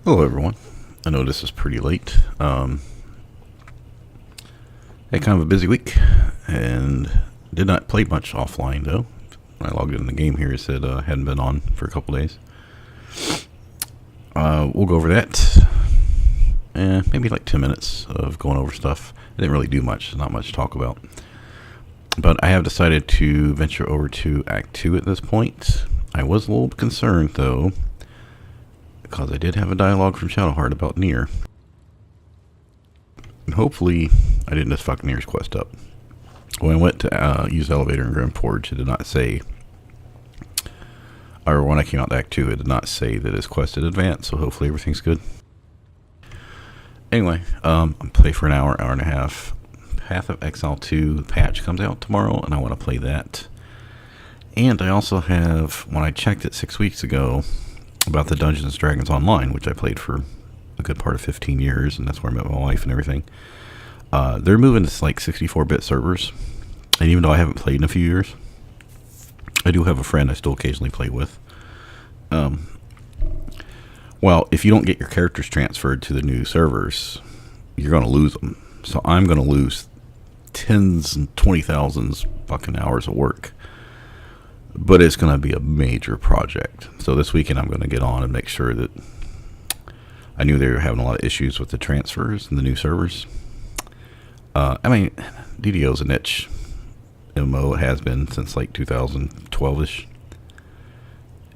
Hello, everyone. I know this is pretty late. Had kind of a busy week and did not play much offline, though. When I logged in the game here, it said hadn't been on for a couple days. We'll go over that. Maybe like 10 minutes of going over stuff. I didn't really do much. There's not much to talk about. But I have decided to venture over to Act 2 at this point. I was a little concerned, though, because I did have a dialogue from Shadowheart about Nier. And hopefully, I didn't just fuck Nier's quest up. When I went to use the elevator in Grim Forge, it did not say, or when I came out to Act 2, it did not say that his quest had advanced, so hopefully everything's good. Anyway, I'm play for an hour and a half. Path of Exile 2 patch comes out tomorrow, and I want to play that. And I also have, when I checked it 6 weeks ago, about the Dungeons & Dragons Online, which I played for a good part of 15 years, and that's where I met my wife and everything. They're moving to like 64-bit servers, and even though I haven't played in a few years, I do have a friend I still occasionally play with. Well, if you don't get your characters transferred to the new servers, you're going to lose them. So I'm going to lose tens and 20,000s fucking hours of work. But it's going to be a major project. So this weekend I'm going to get on and make sure that I knew they were having a lot of issues with the transfers and the new servers. I mean, DDO's a niche MMO. It has been since like 2012-ish.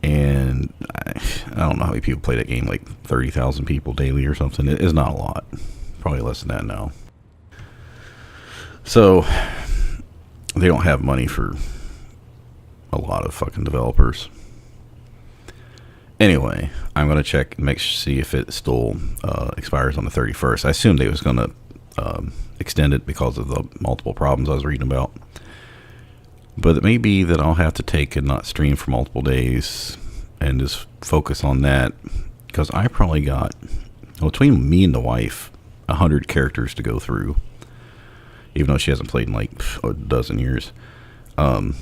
And I don't know how many people play that game, like 30,000 people daily or something. It is not a lot. Probably less than that now. So they don't have money for a lot of fucking developers. Anyway, I'm going to check and see if it still expires on the 31st. I assumed they was going to extend it because of the multiple problems I was reading about. But it may be that I'll have to take and not stream for multiple days and just focus on that, because I probably got, well, between me and the wife, 100 characters to go through, even though she hasn't played in like a dozen years. And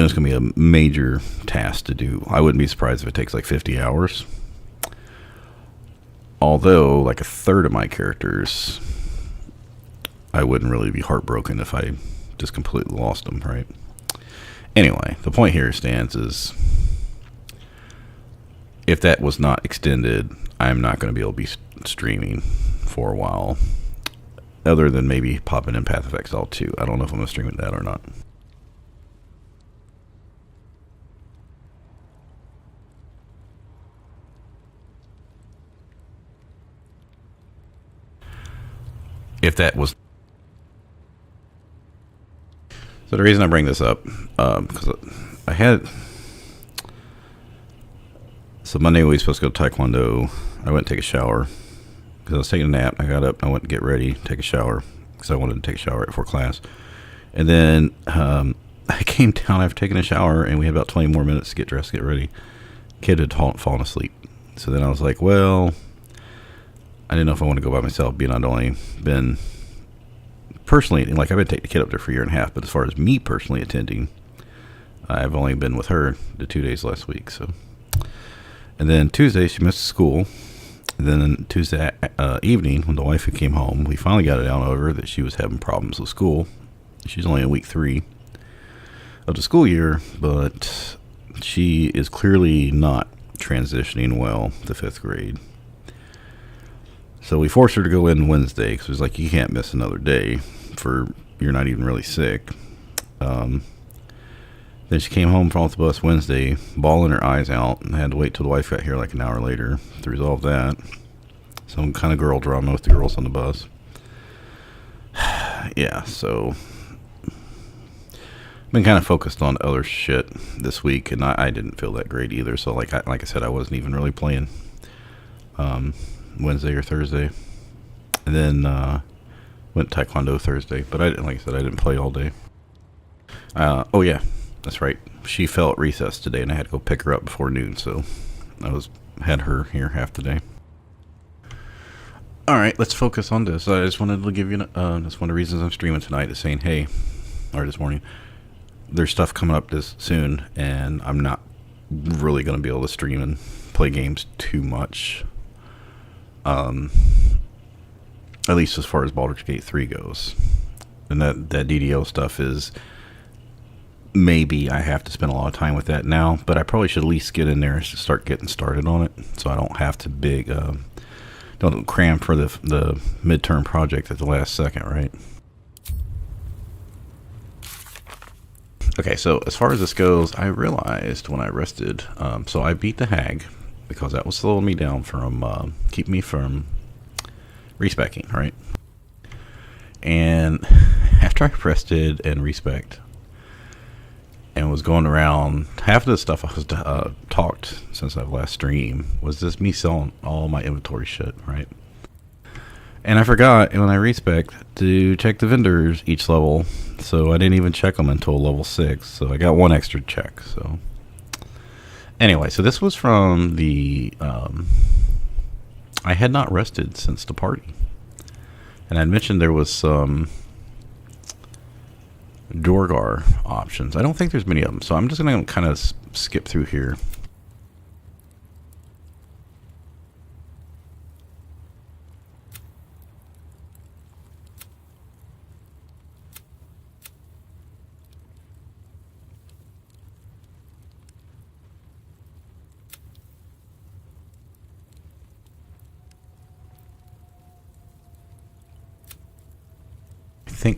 it's going to be a major task to do. I wouldn't be surprised if it takes like 50 hours. Although, like a third of my characters, I wouldn't really be heartbroken if I just completely lost them, right? Anyway, the point here stands is, if that was not extended, I'm not going to be able to be streaming for a while. Other than maybe popping in Path of Exile 2. I don't know if I'm going to stream that or not. If that was... So the reason I bring this up, because I had... So Monday we were supposed to go to Taekwondo. I went to take a shower, because I was taking a nap. I got up, I went to get ready, take a shower, because I wanted to take a shower before class. And then I came down after taking a shower, and we had about 20 more minutes to get dressed, get ready. Kid had fallen asleep. So then I was like, well, I didn't know if I want to go by myself, being I'd only been personally, like I've been taking the kid up there for a year and a half, but as far as me personally attending, I've only been with her the 2 days last week. So, and then Tuesday she missed school. And then Tuesday evening, when the wife came home, we finally got it out of her that she was having problems with school. She's only in week 3 of the school year, but she is clearly not transitioning well to 5th grade. So we forced her to go in Wednesday, because it was like, you can't miss another day for, you're not even really sick. Then she came home from off the bus Wednesday, bawling her eyes out, and had to wait till the wife got here like an hour later to resolve that. Some kind of girl drama with the girls on the bus. Yeah, so been kind of focused on other shit this week, and I didn't feel that great either. So like I said, I wasn't even really playing Wednesday or Thursday, and then went Taekwondo Thursday. But I didn't, like I said, I didn't play all day. Oh yeah, that's right. She fell at recess today, and I had to go pick her up before noon. So I had her here half the day. All right, let's focus on this. I just wanted to give you, that's one of the reasons I'm streaming tonight, is saying, hey, or this morning, there's stuff coming up this soon, and I'm not really going to be able to stream and play games too much. At least as far as Baldur's Gate 3 goes. And that DDO stuff is, maybe I have to spend a lot of time with that now, but I probably should at least get in there and start getting started on it, so I don't have to don't cram for the midterm project at the last second, right? Okay, so as far as this goes, I realized when I rested, so I beat the hag because that was slowing me down from keeping me from respecking, right? And after I rested and respect and was going around, half of the stuff I was talked since I've last streamed was just me selling all my inventory shit, right? And I forgot when I respec to check the vendors each level, so I didn't even check them until level 6. So I got one extra check. So anyway, so this was from the I had not rested since the party, and I mentioned there was some Dorgar options. I don't think there's many of them, so I'm just going to kind of skip through here.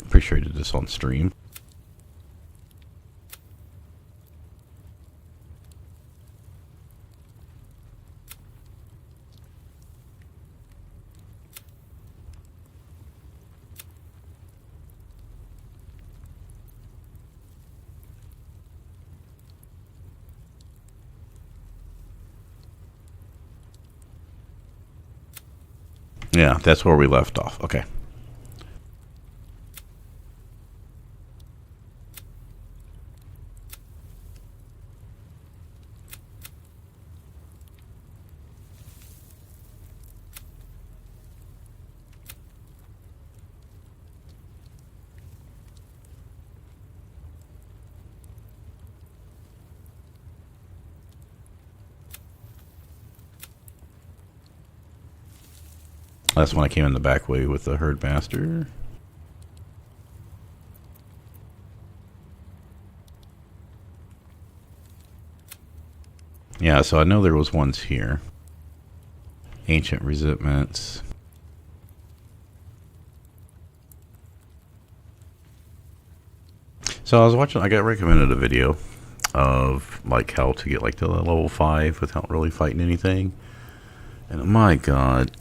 Pretty sure I did this on stream. Yeah, that's where we left off. Okay. That's when I came in the back way with the herdmaster. Yeah, so I know there was ones here. Ancient resentments. So I was watching, I got recommended a video of like how to get like to level 5 without really fighting anything. And my god.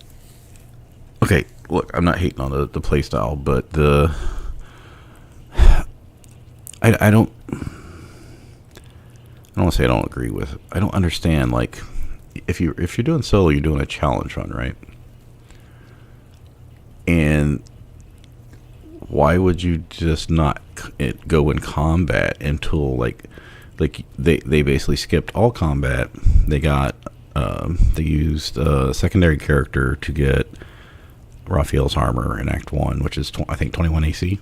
Okay, look, I'm not hating on the playstyle, but I don't want to say I don't agree with it. I don't understand, like, if you're doing solo, you're doing a challenge run, right? And why would you just not go in combat until like they basically skipped all combat? They got they used a secondary character to get Raphael's armor in Act 1, which is I think 21 AC,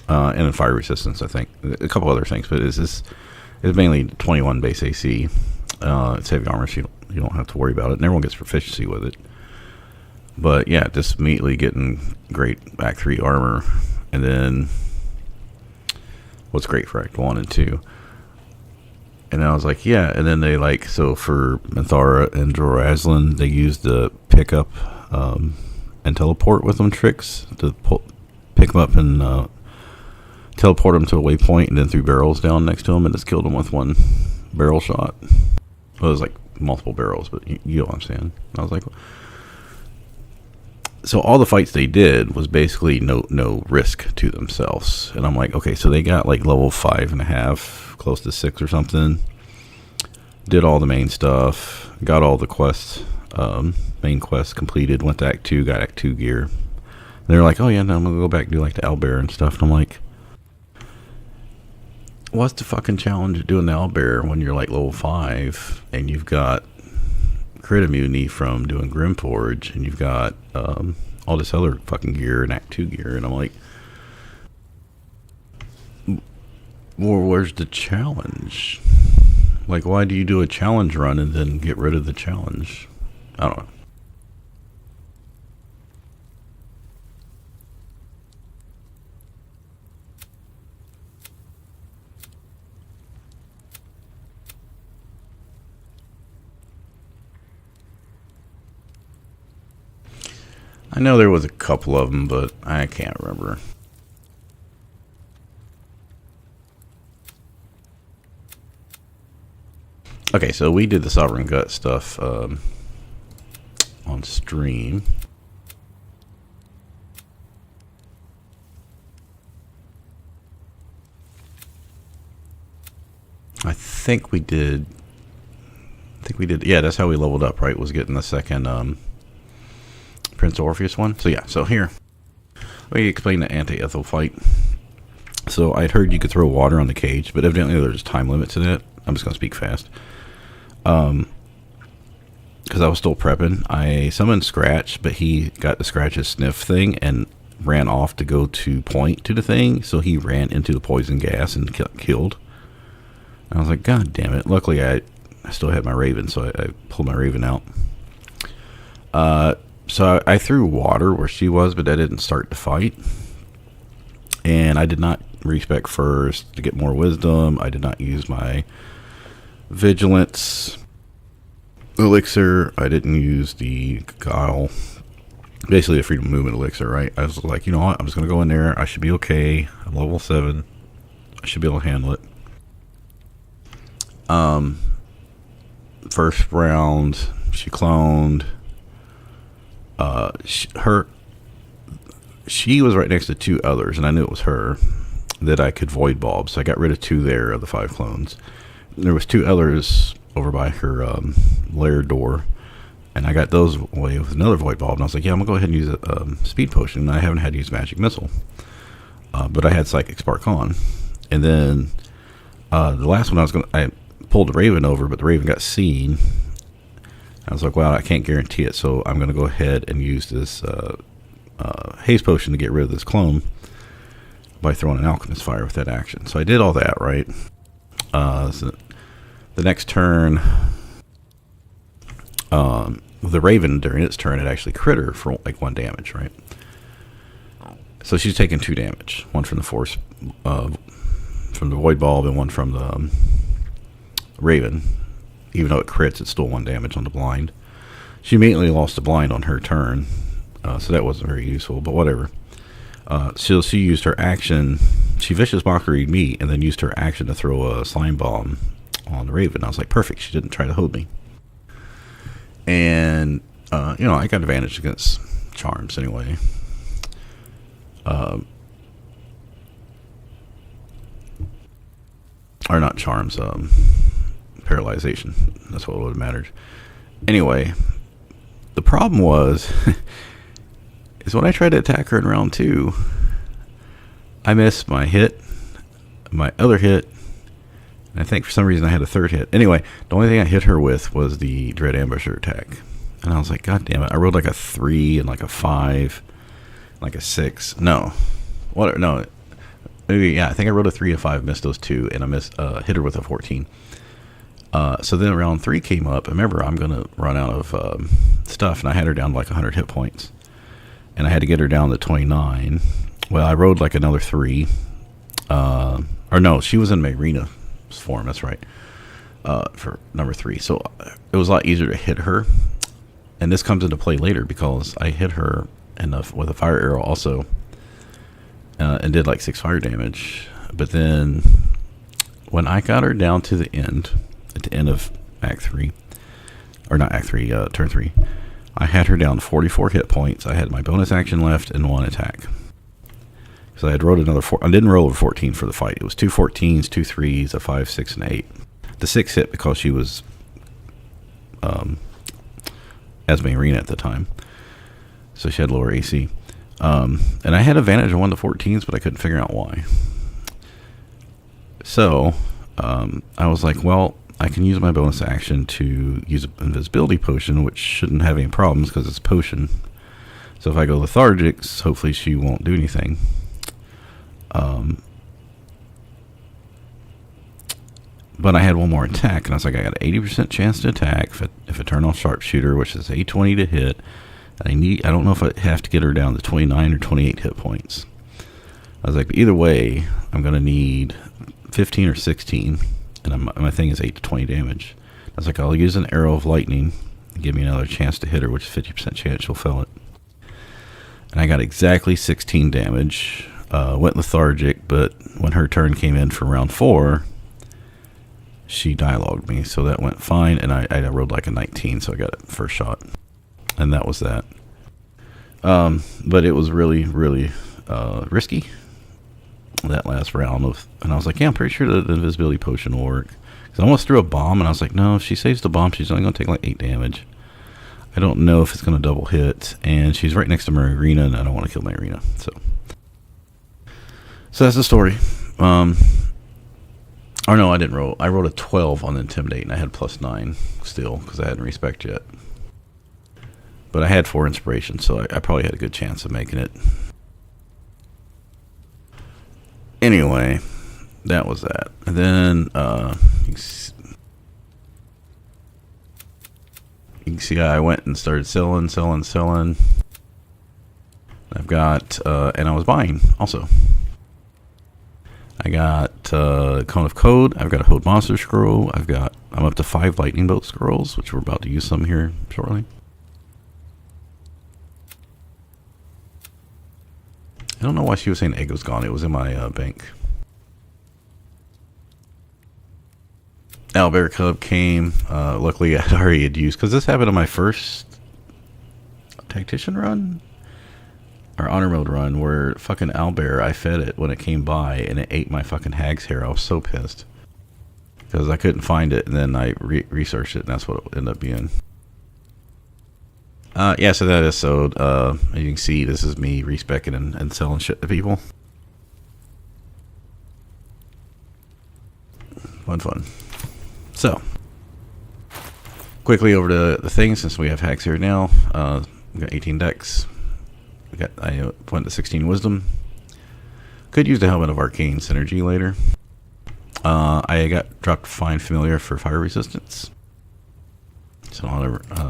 and then fire resistance. I think a couple other things, but it's mainly 21 base AC. It's heavy armor, so you don't have to worry about it, and everyone gets proficiency with it. But yeah, just immediately getting great Act 3 armor, and then what's great for Act 1 and 2. And I was like, yeah, and then they like, so for Minthara and Jorazlan, they used the pick up and teleport with them tricks to pick them up and teleport them to a waypoint, and then threw barrels down next to them and just killed them with one barrel shot. Well, it was like multiple barrels, but you know what I'm saying. And I was like, so all the fights they did was basically no risk to themselves. And I'm like, okay, so they got like level 5.5, close to 6 or something. Did all the main stuff, got all the quests, main quests completed, went to Act 2, got Act 2 gear. And they're like, oh yeah, no, I'm gonna go back and do like the owlbear and stuff. And I'm like, what's the fucking challenge of doing the owlbear when you're like level 5 and you've got crit immunity from doing Grimforge, and you've got all this other fucking gear and Act 2 gear? And I'm like, well, where's the challenge? Like, why do you do a challenge run and then get rid of the challenge? I don't know. I know there was a couple of them, but I can't remember. Okay, so we did the Sovereign Gut stuff on stream. I think we did. Yeah, that's how we leveled up, right? Was getting the second Prince Orpheus one. So yeah, so here. Let me explain the anti-ethel fight. So I'd heard you could throw water on the cage, but evidently there's a time limit to that. I'm just going to speak fast. Because I was still prepping. I summoned Scratch, but he got the Scratch's sniff thing and ran off to go to point to the thing. So he ran into the poison gas and killed. I was like, God damn it. Luckily, I still had my Raven, so I pulled my Raven out. So I threw water where she was, but that didn't start the fight. And I did not respec first to get more wisdom. I did not use my vigilance elixir. I didn't use the guile. Basically a freedom of movement elixir, right? I was like, you know what? I'm just going to go in there. I should be okay. I'm level 7. I should be able to handle it. First round, she cloned. She was right next to 2 others, and I knew it was her that I could void bulb. So I got rid of 2 there of the 5 clones. There was 2 others over by her lair door, and I got those away with another void bulb. And I was like, yeah, I'm gonna go ahead and use a speed potion. I haven't had to use magic missile, but I had psychic spark on. And then the last one I pulled the Raven over, but the Raven got seen. I was like, well, I can't guarantee it, so I'm going to go ahead and use this haste potion to get rid of this clone by throwing an alchemist fire with that action. So I did all that, right? So the next turn, the Raven, during its turn, it actually crit her for like 1 damage, right? So she's taking 2 damage. 1 from the force, from the void bulb, and 1 from the Raven. Even though it crits, it's still 1 damage on the blind. She immediately lost the blind on her turn, so that wasn't very useful, but whatever. So she used her action. She vicious mockeried me, and then used her action to throw a slime bomb on the Raven. I was like, perfect. She didn't try to hold me. And, I got advantage against charms anyway. Or not charms, paralyzation. That's what would have mattered. Anyway, the problem was is when I tried to attack her in round 2, I missed my hit, my other hit, and I think for some reason I had a 3rd hit. Anyway, the only thing I hit her with was the Dread Ambusher attack. And I was like, God damn it. I rolled like a 3 and like a 5, like a 6. No. What? No. Maybe, yeah, I think I rolled a 3 and 5, missed those 2, and I hit her with a 14. So then round 3 came up. Remember, I'm going to run out of stuff, and I had her down to like 100 hit points. And I had to get her down to 29. Well, I rode like another 3. Or no, she was in Marina's form, that's right, for number 3. So it was a lot easier to hit her. And this comes into play later because I hit her with a fire arrow also, and did like 6 fire damage. But then when I got her down to the end, at the end of Act 3, or not Act 3, turn 3, I had her down to 44 hit points. I had my bonus action left and 1 attack. So I had rolled another 4. I didn't roll over 14 for the fight. It was 2 14s, 2 3s, a 5, 6, and 8. The 6 hit because she was Esme Arena at the time. So she had lower AC. And I had advantage on 1 to 14s, but I couldn't figure out why. So I was like, well, I can use my bonus action to use an invisibility potion, which shouldn't have any problems because it's a potion. So if I go lethargic, hopefully she won't do anything. But I had one more attack, and I was like, I got an 80% chance to attack if I turn off sharpshooter, which is a 20 to hit. I don't know if I have to get her down to 29 or 28 hit points. I was like, either way, I'm going to need 15 or 16, and my thing is 8 to 20 damage. I was like, I'll use an arrow of lightning and give me another chance to hit her, which is 50% chance she'll fail it. And I got exactly 16 damage. Went lethargic, but when her turn came in for round 4, she dialogued me, so that went fine, and I rolled like a 19, so I got it first shot. And that was that. But it was really, really risky, that last round. And I was like, yeah, I'm pretty sure the invisibility potion will work. Because I almost threw a bomb, and I was like, no, if she saves the bomb, she's only going to take like 8 damage. I don't know if it's going to double hit, and she's right next to Marina, and I don't want to kill Marina. So that's the story. Or no, I didn't roll. I rolled a 12 on the Intimidate, and I had +9 still, because I hadn't respec yet. But I had 4 inspiration, so I probably had a good chance of making it. Anyway, that was that. And then, you can see I went and started selling. I've got, and I was buying also. I got Cone of Code. I've got a Hode Monster Scroll. I'm up to 5 Lightning Bolt Scrolls, which we're about to use some here shortly. I don't know why she was saying egg was gone. It was in my bank. Owlbear Cub came. Luckily, I already had used, because this happened on my first Tactician run? Or Honor Mode run, where fucking Owlbear, I fed it when it came by, and it ate my fucking hag's hair. I was so pissed. Because I couldn't find it, and then I researched it, and that's what it ended up being. Yeah, so that is sold. As you can see, this is me respecing and selling shit to people. Fun. So, quickly over to the things, since we have hacks here now. We got 18 decks. I went to 16 wisdom. Could use the Helmet of Arcane Synergy later. I got dropped Find Familiar for fire resistance, so I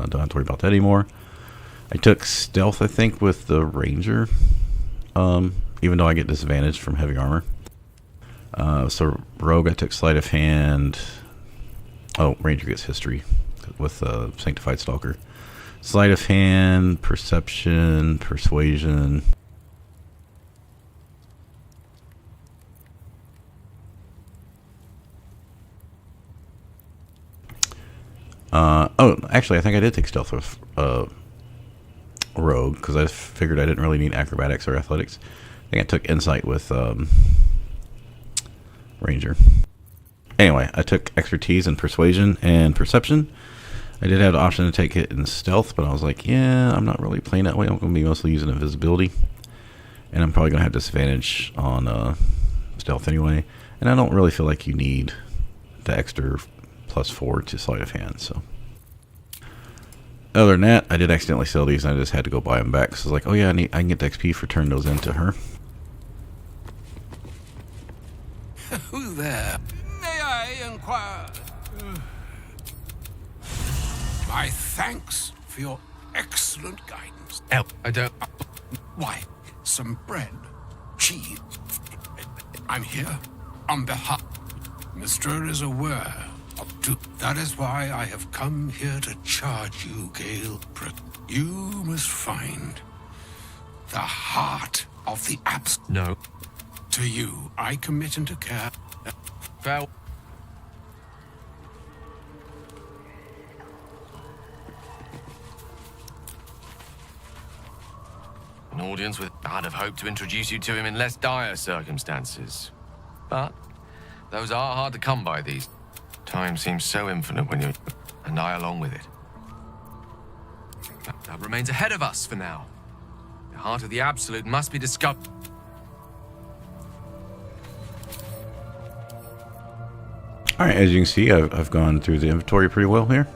don't have to worry about that anymore. I took stealth, I think, with the ranger, even though I get disadvantage from heavy armor. So rogue, I took sleight of hand. Oh, ranger gets history with sanctified stalker. Sleight of hand, perception, persuasion. Oh, actually, I think I did take stealth with rogue, because I figured I didn't really need acrobatics or athletics. I think I took insight with ranger. Anyway, I took expertise in persuasion and perception. I did have the option to take it in stealth, but I was like, yeah, I'm not really playing that way. I'm going to be mostly using invisibility, and I'm probably going to have disadvantage on stealth anyway. And I don't really feel like you need the extra +4 to sleight of hand. So, other than that, I did accidentally sell these, and I just had to go buy them back. So I was like, oh yeah, I can get the XP for turning those into her. Who there? May I inquire? My thanks for your excellent guidance. I don't... Why, some bread, cheese. I'm here on behalf. Mr. is aware of... That is why I have come here to charge you, Gale. You must find the heart of the abs... No. To you, I commit into care. Farewell. An audience with... I'd have hoped to introduce you to him in less dire circumstances. But those are hard to come by these. Time seems so infinite when you... and I along with it. That remains ahead of us for now. The heart of the Absolute must be discovered. Alright, as you can see, I've gone through the inventory pretty well here.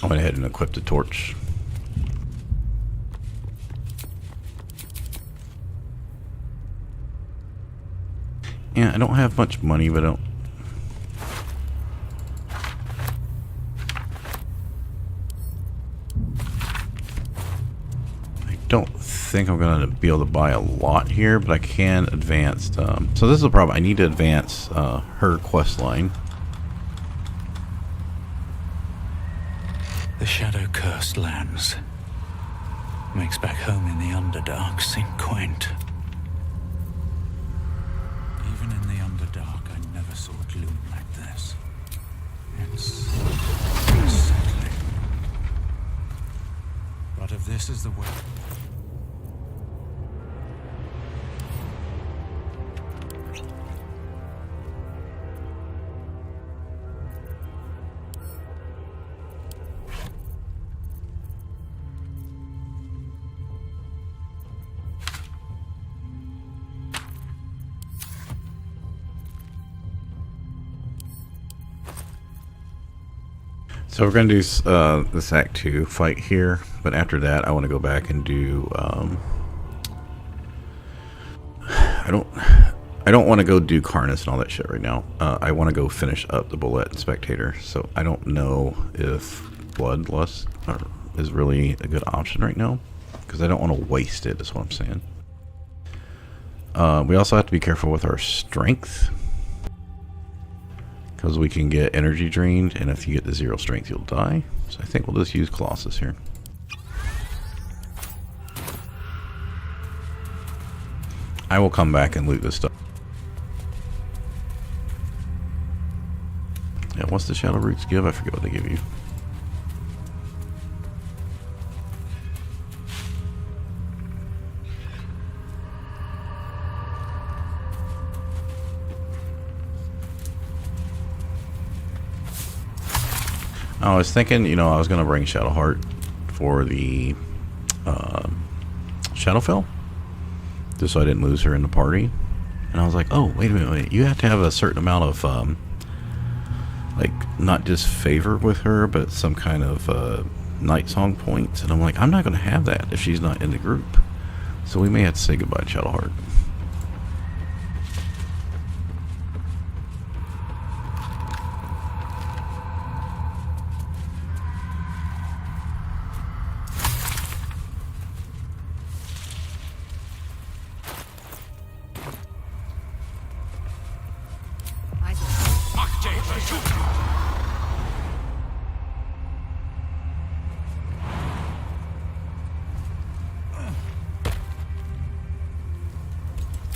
I went ahead and equipped the torch. Yeah, I don't have much money, but I don't think I'm going to be able to buy a lot here, but I can advance. So this is the problem. I need to advance her quest line. The shadow-cursed lands makes back home in the Underdark seem quaint. Even in the Underdark, I never saw gloom like this. It's unsettling. But if this is the way... So we're going to do this Act 2 fight here, but after that I want to go back and do, I don't want to go do Karnas and all that shit right now. I want to go finish up the Bullet and Spectator, so I don't know if Bloodlust is really a good option right now, because I don't want to waste it, is what I'm saying. We also have to be careful with our strength, because we can get energy drained, and if you get to 0 strength, you'll die. So I think we'll just use Colossus here. I will come back and loot this stuff. Yeah, what's the Shadow Roots give? I forget what they give you. I was thinking, you know, I was going to bring Shadowheart for the Shadowfell, just so I didn't lose her in the party. And I was like, oh, wait a minute, you have to have a certain amount of, like, not just favor with her, but some kind of Night Song points. And I'm like, I'm not going to have that if she's not in the group. So we may have to say goodbye to Shadowheart.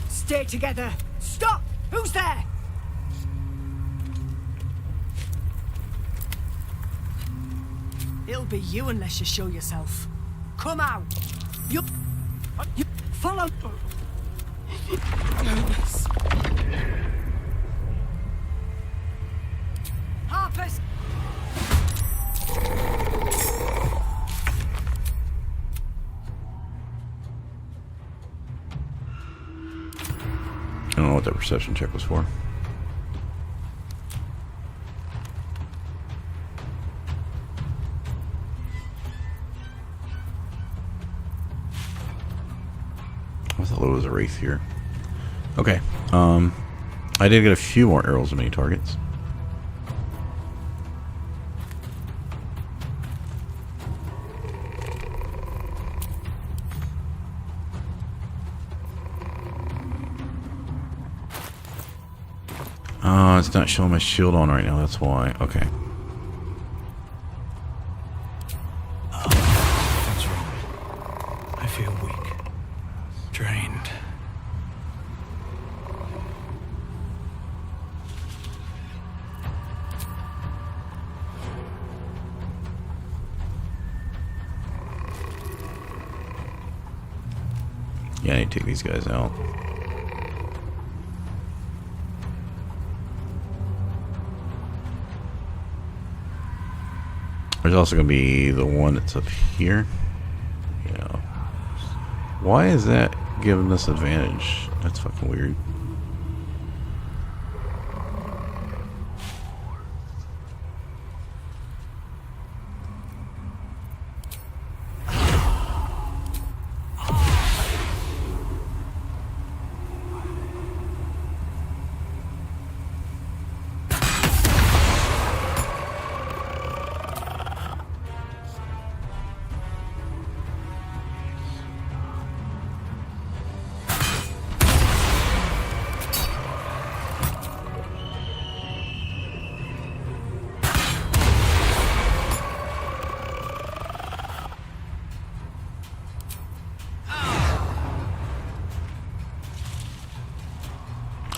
Stay together! Stop! Who's there? It'll be you unless you show yourself. Come out! You follow. Harpers! I don't know what that perception check was for. I thought it was a wraith here. Okay. I did get a few more arrows of many targets. It's not showing my shield on right now, that's why. Okay. That's wrong. I feel weak. Drained. Yeah, I need to take these guys out. There's also going to be the one that's up here. Yeah. Why is that giving us advantage? That's fucking weird.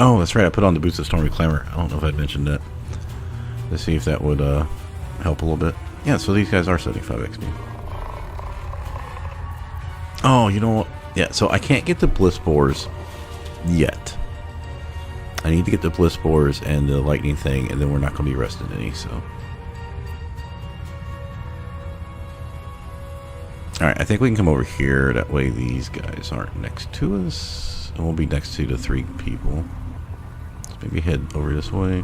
Oh, that's right. I put on the Boots of Stormy Clamor. I don't know if I mentioned that. Let's see if that would help a little bit. Yeah, so these guys are 75 XP. Oh, you know what? Yeah, so I can't get the Bliss Spores yet. I need to get the Bliss Spores and the lightning thing, and then we're not going to be resting any, so. Alright, I think we can come over here. That way these guys aren't next to us. And we'll be next to the 3 people. Let's maybe head over this way.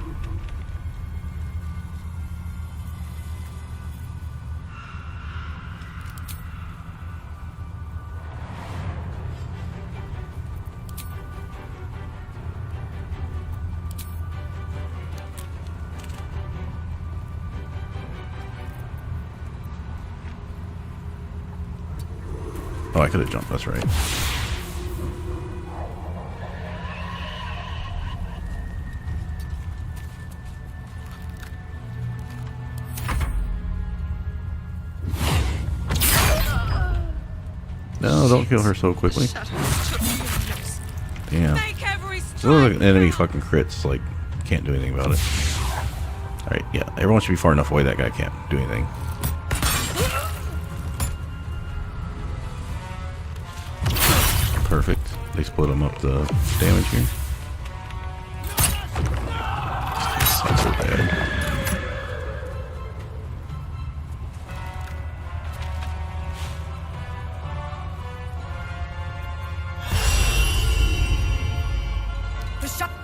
Oh, I could have jumped, that's right. No, don't kill her so quickly. Damn. So those are enemy fucking crits, like, can't do anything about it. Alright, yeah, everyone should be far enough away that guy can't do anything. Perfect. They split them up the damage here. It's not so bad.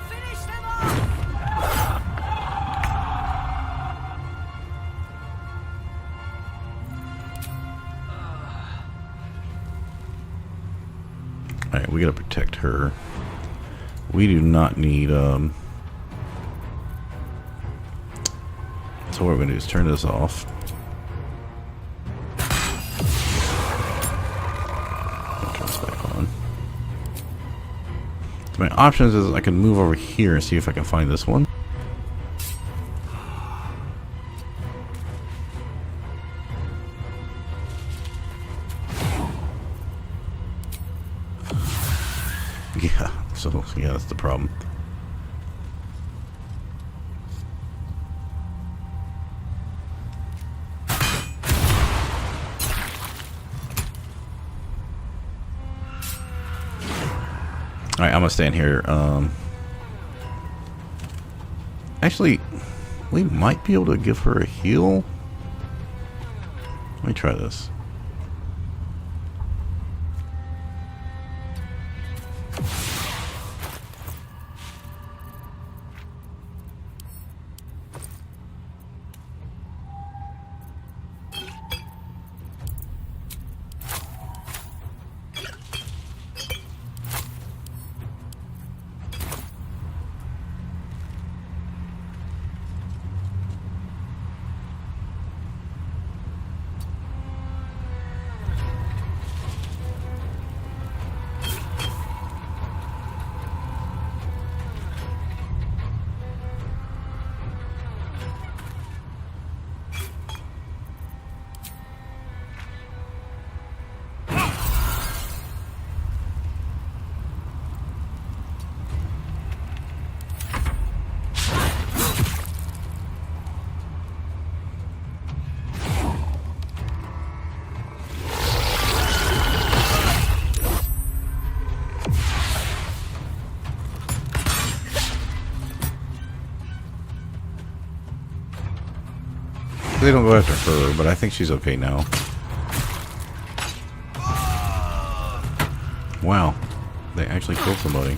Finish them off! Alright, we gotta protect her. We do not need, so what we're gonna do is turn this off. Turn this back on. So my options is I can move over here and see if I can find this one. Yeah, so yeah, that's the problem. Alright, I'm gonna stand here. Actually, we might be able to give her a heal. Let me try this. They don't go after her, but I think she's okay now. Wow, they actually killed somebody.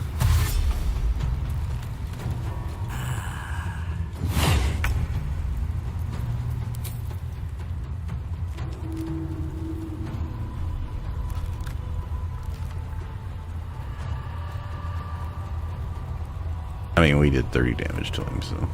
I mean, we did 30 damage to him, so.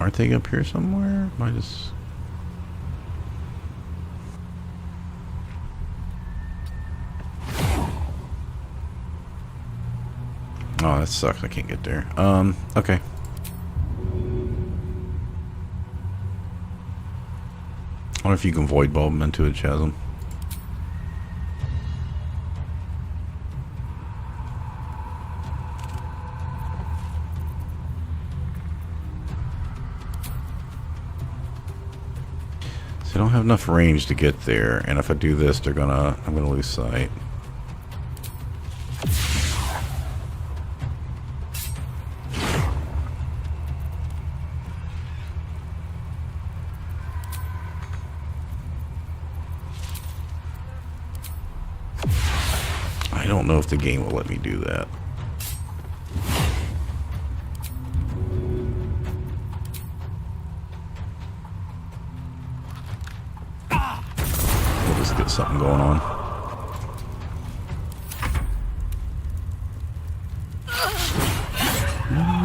Aren't they up here somewhere? Am I just... Oh, that sucks. I can't get there. Okay. I wonder if you can void bulb them into a chasm. So I don't have enough range to get there, and if I do this, I'm gonna lose sight. I don't know if the game will let me do that. We'll just get something going on.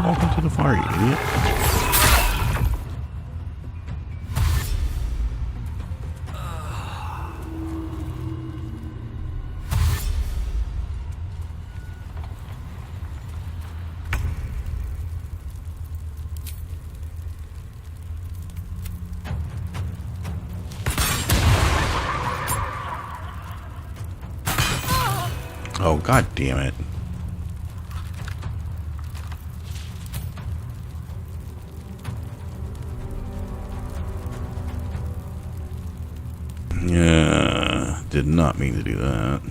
Walk into the fire, you idiot. Oh, god damn it. Yeah, did not mean to do that.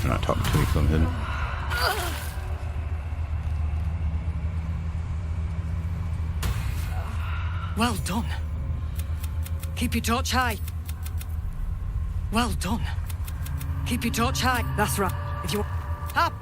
I'm not talking to me because I'm hidden. Well done. Keep your torch high. Well done. Keep your torch high. That's right. If you... Up!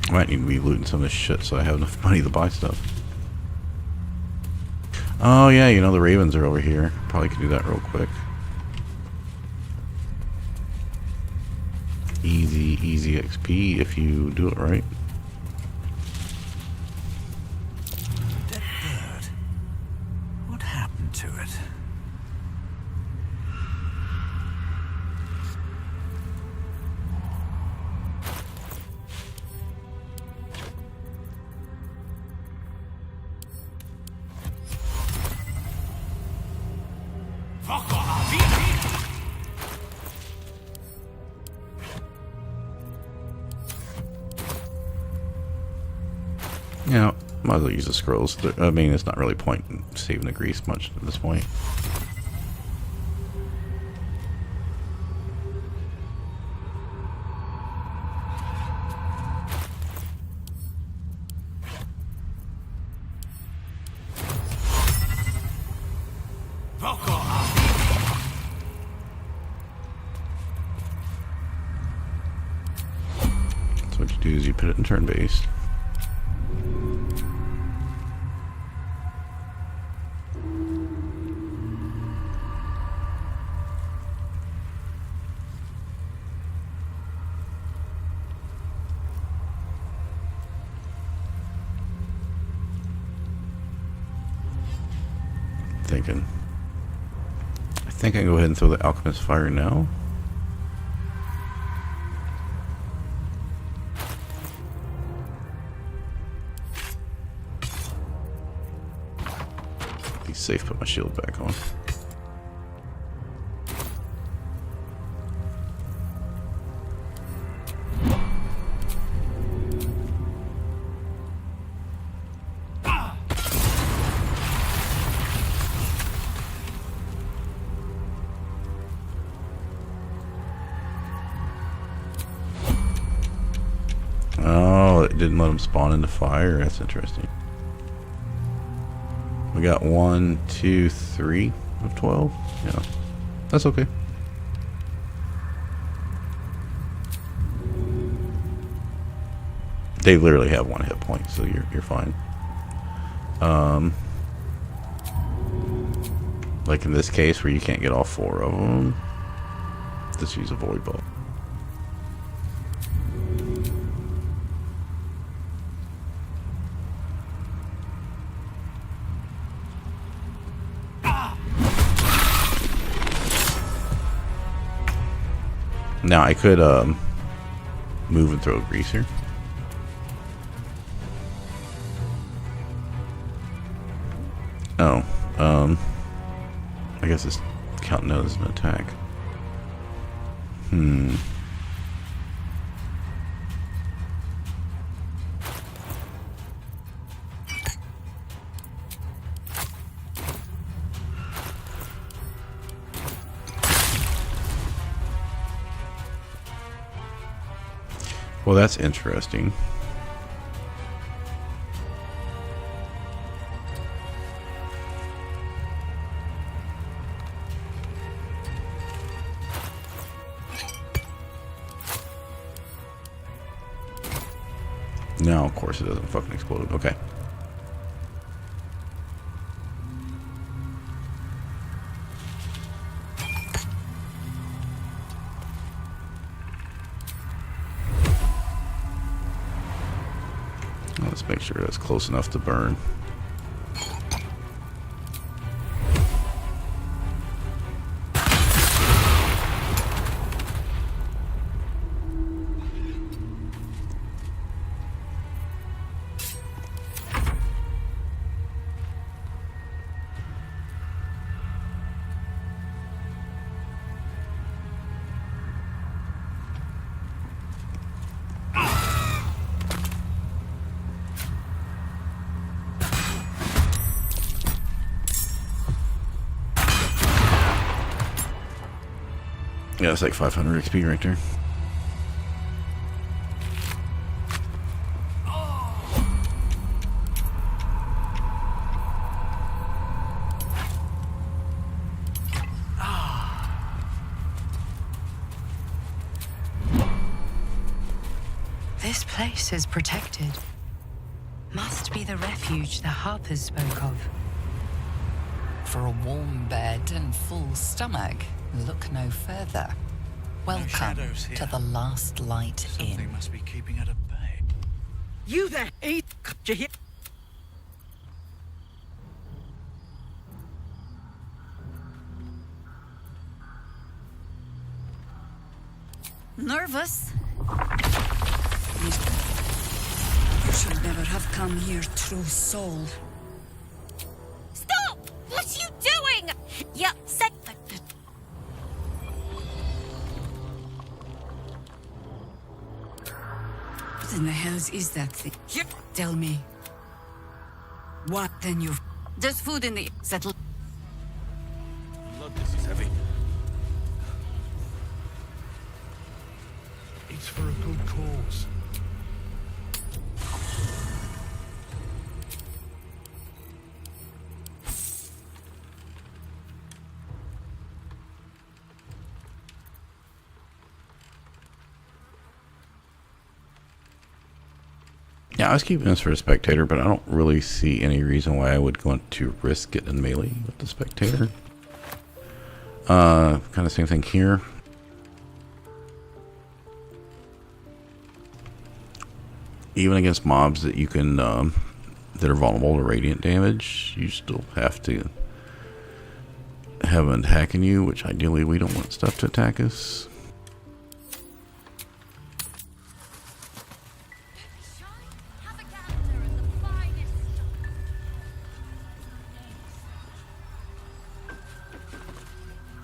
I might need to be looting some of this shit so I have enough money to buy stuff. Oh yeah, you know the ravens are over here. Probably could do that real quick. Easy XP if you do it right. Dead bird. What happened to it? Yeah, might as well use the scrolls. I mean, it's not really point in saving the grease much at this point. So what you do is you put it in turn-based. thinking. I think I can go ahead and throw the Alchemist Fire now. Be safe, put my shield back on. Oh, it didn't let them spawn into fire. That's interesting. We got 1, 2, 3 of 12. Yeah, that's okay. They literally have 1 hit point, so you're fine. Like in this case where you can't get all 4 of them, just use a void ball. Now I could move and throw a greaser. Oh, I guess it's counting that as an attack. Well, that's interesting. Now, of course, it doesn't fucking explode. Okay. Let's make sure that's close enough to burn. Yeah, it's like 500 XP right there. This place is protected. Must be the refuge the Harpers spoke of. For a warm bed and full stomach, look no further. Welcome shadows here. to the Last Light Something Inn. must be keeping it at bay. You there, eat. You hear? Nervous? You should never have come here, true soul. Stop! What are you doing? You said that. What in the hells is that thing? Tell me. What then you... There's food in the... Settle... Blood, this is heavy. It's for a good cause. Yeah, I was keeping this for a spectator, but I don't really see any reason why I would want to risk it in melee with the spectator. Kind of same thing here. Even against mobs that you can that are vulnerable to radiant damage, you still have to have them attacking you, which ideally we don't want stuff to attack us.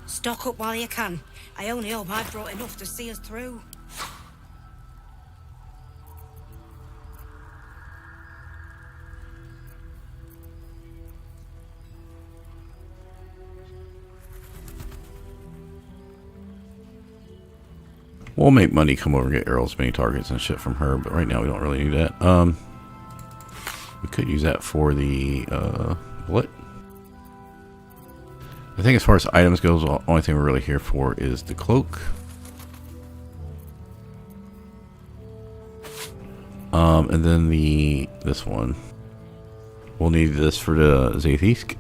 Stock up while you can. I only hope I've brought enough to see us through. We'll make money come over and get arrows, many targets and shit from her, but right now we don't really need that. We could use that for the what? I think as far as items goes, the only thing we're really here for is the cloak. And then this one. We'll need this for the Zaithisk.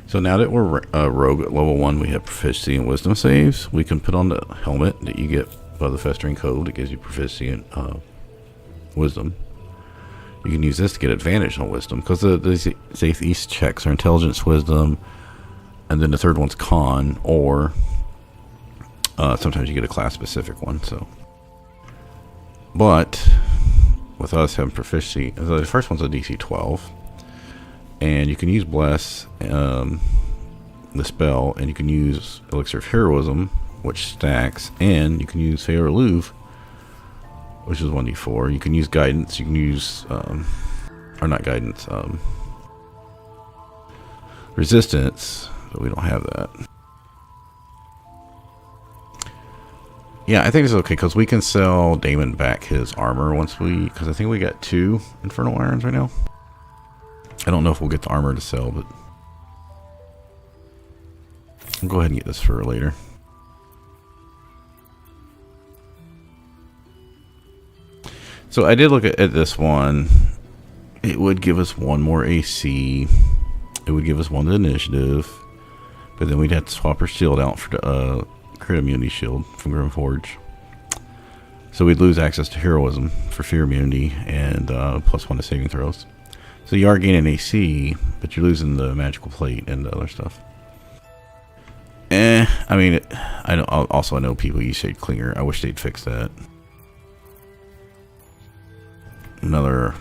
So now that we're rogue at level 1, we have proficiency and wisdom saves. We can put on the helmet that you get by the Festering Code. It gives you proficiency and wisdom. You can use this to get advantage on wisdom, because the Zaithisk checks are intelligence, wisdom, and then the third one's con, or sometimes you get a class specific one. So, but with us having proficiency, the first one's a DC 12, and you can use bless, the spell, and you can use elixir of heroism, which stacks, and you can use Favor Louvre, which is 1d4. You can use guidance. You can use, or not guidance, resistance, but we don't have that. Yeah, I think it's okay, because we can sell Damon back his armor once because I think we got 2 Infernal Irons right now. I don't know if we'll get the armor to sell, but we'll go ahead and get this for later. So I did look at this one. It would give us 1 more AC. It would give us 1 to initiative. But then we'd have to swap our shield out for the crit immunity shield from Grimforge. So we'd lose access to heroism for fear immunity and +1 to saving throws. So you are gaining AC, but you're losing the magical plate and the other stuff. I mean, I know people use Shade Clinger. I wish they'd fix that. Another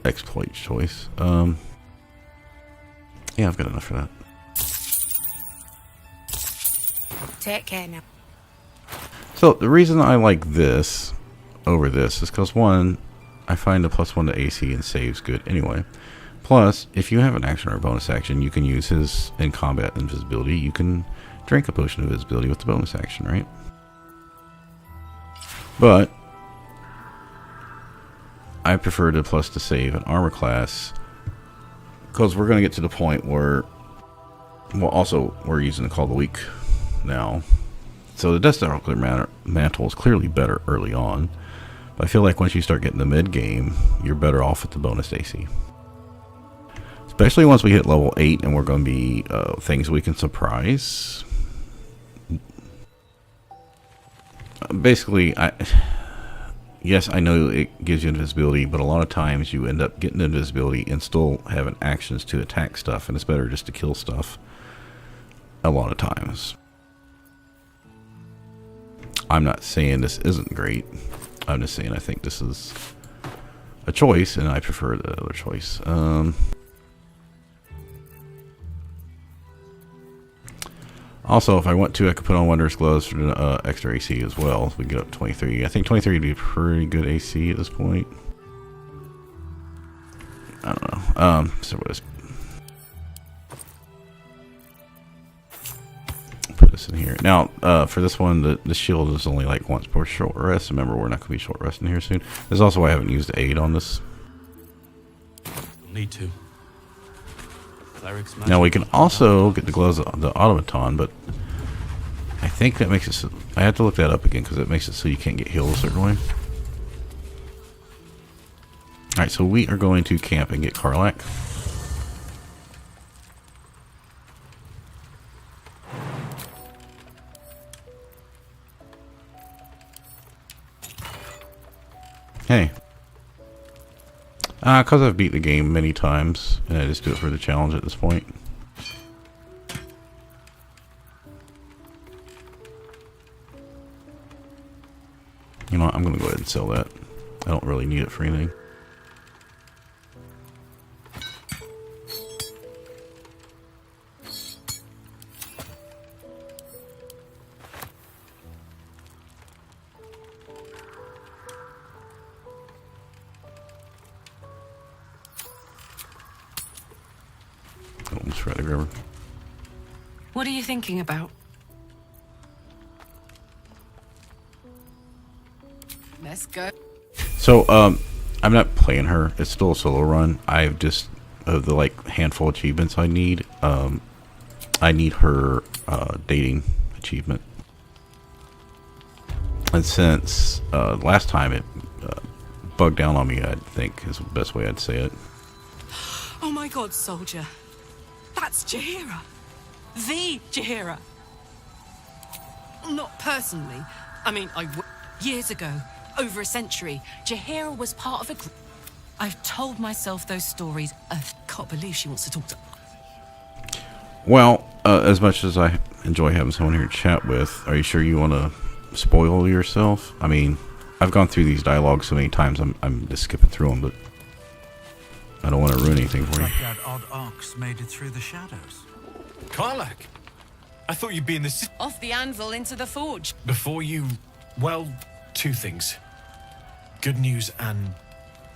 exploit choice. Yeah, I've got enough for that. Take care now. So the reason I like this over this is because, one, I find the +1 to AC and saves good anyway. Plus, if you have an action or a bonus action, you can use his in combat invisibility. You can drink a potion of invisibility with the bonus action, right? But I prefer the plus to save an armor class, because we're going to get to the point where, well, also we're using the Call of the Week now. So the Deathstalker mantle is clearly better early on, but I feel like once you start getting the mid game, you're better off with the bonus AC. Especially once we hit level 8 and we're going to be things we can surprise. Basically, yes, I know it gives you invisibility, but a lot of times you end up getting invisibility and still having actions to attack stuff, and it's better just to kill stuff a lot of times. I'm not saying this isn't great. I'm just saying I think this is a choice, and I prefer the other choice. Also, if I want to, I could put on Wondrous Gloves for the extra AC as well. So we get up to 23. I think 23 would be pretty good AC at this point. I don't know. So we'll just put this in here. Now, for this one, the shield is only like once per short rest. Remember, we're not going to be short resting here soon. This is also why I haven't used the aid on this. Need to. Now we can also get the gloves of the automaton, but I think that makes it so, I have to look that up again, because it makes it so you can't get healed a certain way. Alright, so we are going to camp and get Karlach. Hey. Because I've beat the game many times, and I just do it for the challenge at this point. You know what? I'm going to go ahead and sell that. I don't really need it for anything. Almost ready to grab her. What are you thinking about? Let's go. So, I'm not playing her. It's still a solo run. I've just, of the like handful of achievements I need her dating achievement. And since last time it bugged down on me, I think is the best way I'd say it. Oh my god, soldier. That's Jaheira. The Jaheira. Not personally. I mean, years ago, over a century, Jaheira was part of a group. I've told myself those stories. I can't believe she wants to talk to... Well, as much as I enjoy having someone here to chat with, are you sure you want to spoil yourself? I mean, I've gone through these dialogues so many times, I'm just skipping through them, but I don't want to ruin anything for you. Like that odd ox made it through the shadows. Karlak, I thought you'd be in the city. Off the anvil into the forge. Before you, well, two things. Good news and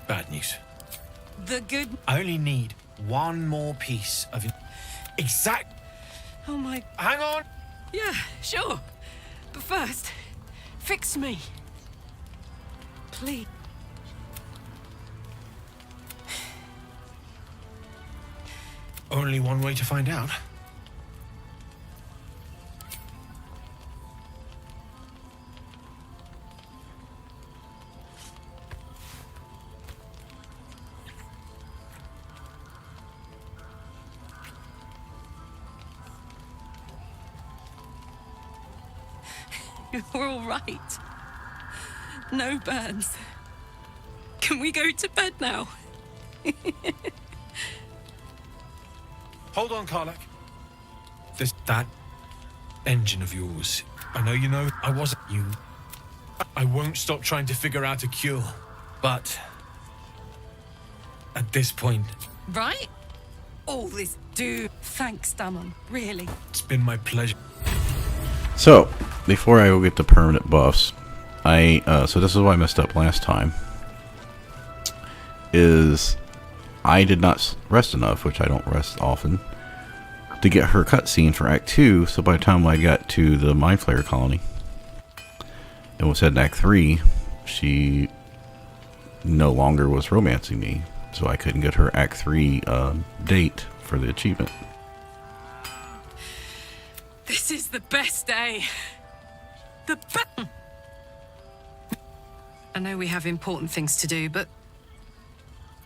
bad news. The good... I only need one more piece of exact... Oh my... Hang on! Yeah, sure. But first, fix me. Please. Only one way to find out. You're all right. No burns. Can we go to bed now? Hold on, Karlak. That engine of yours. I know you know I wasn't you. I won't stop trying to figure out a cure. But at this point... Right? All this do. Thanks, Damon. Really. It's been my pleasure. So, before I go get the permanent buffs, so this is why I messed up last time, is I did not rest enough, which I don't rest often, to get her cutscene for Act 2, so by the time I got to the Mind Flayer colony, and was heading Act 3, she no longer was romancing me, so I couldn't get her Act 3 date for the achievement. This is the best day. The best. I know we have important things to do, but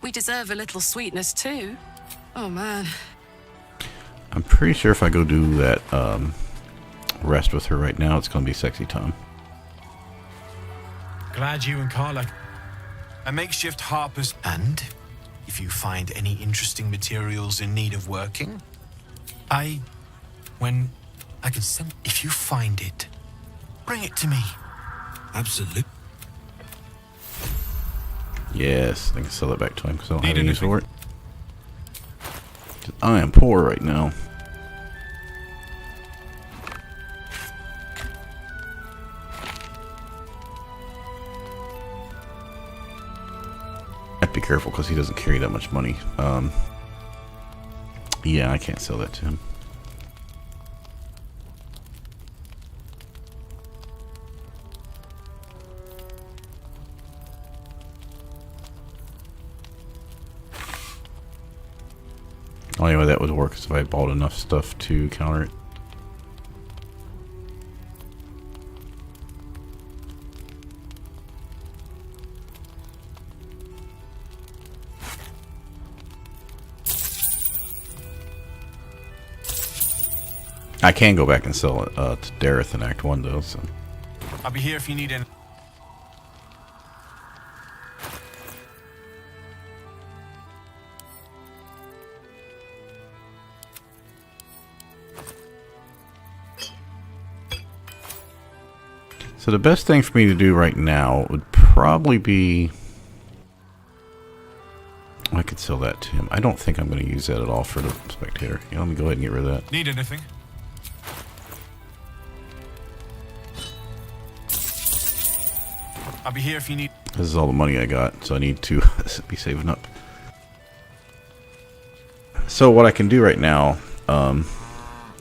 we deserve a little sweetness too. Oh man. I'm pretty sure if I go do that rest with her right now, it's going to be sexy time. Glad you and Karlak. A makeshift harper's... And if you find any interesting materials in need of working, I can send... If you find it, bring it to me. Absolutely. Yes, I can sell it back to him because I don't Need have any use anything? for it. I am poor right now. I have to be careful because he doesn't carry that much money. Yeah, I can't sell that to him. Only way that would work is if I bought enough stuff to counter it. I can go back and sell it to Dareth in Act 1 though, so. I'll be here if you need any... So the best thing for me to do right now would probably be... I could sell that to him. I don't think I'm going to use that at all for the spectator. Yeah, let me go ahead and get rid of that. Need anything? I'll be here if you need. This is all the money I got, so I need to be saving up. So what I can do right now,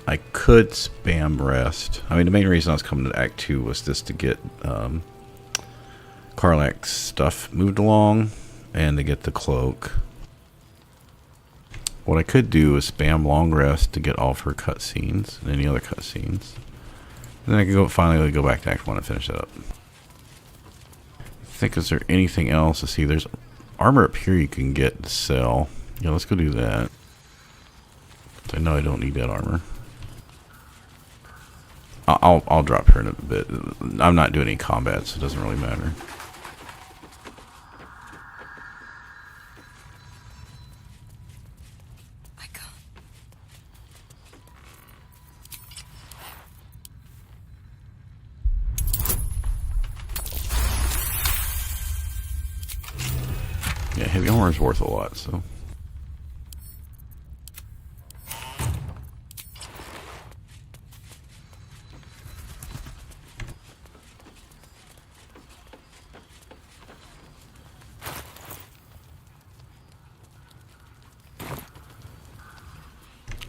I could spam rest. I mean, the main reason I was coming to Act 2 was just to get Karlach's stuff moved along and to get the cloak. What I could do is spam long rest to get all of her cutscenes and any other cutscenes. And then I can finally go back to Act 1 and finish that up. I think, is there anything else to see? There's armor up here you can get to sell. Yeah, let's go do that. I know I don't need that armor. I'll drop her in a bit. I'm not doing any combat, so it doesn't really matter. I can't. Yeah, heavy armor is worth a lot, so.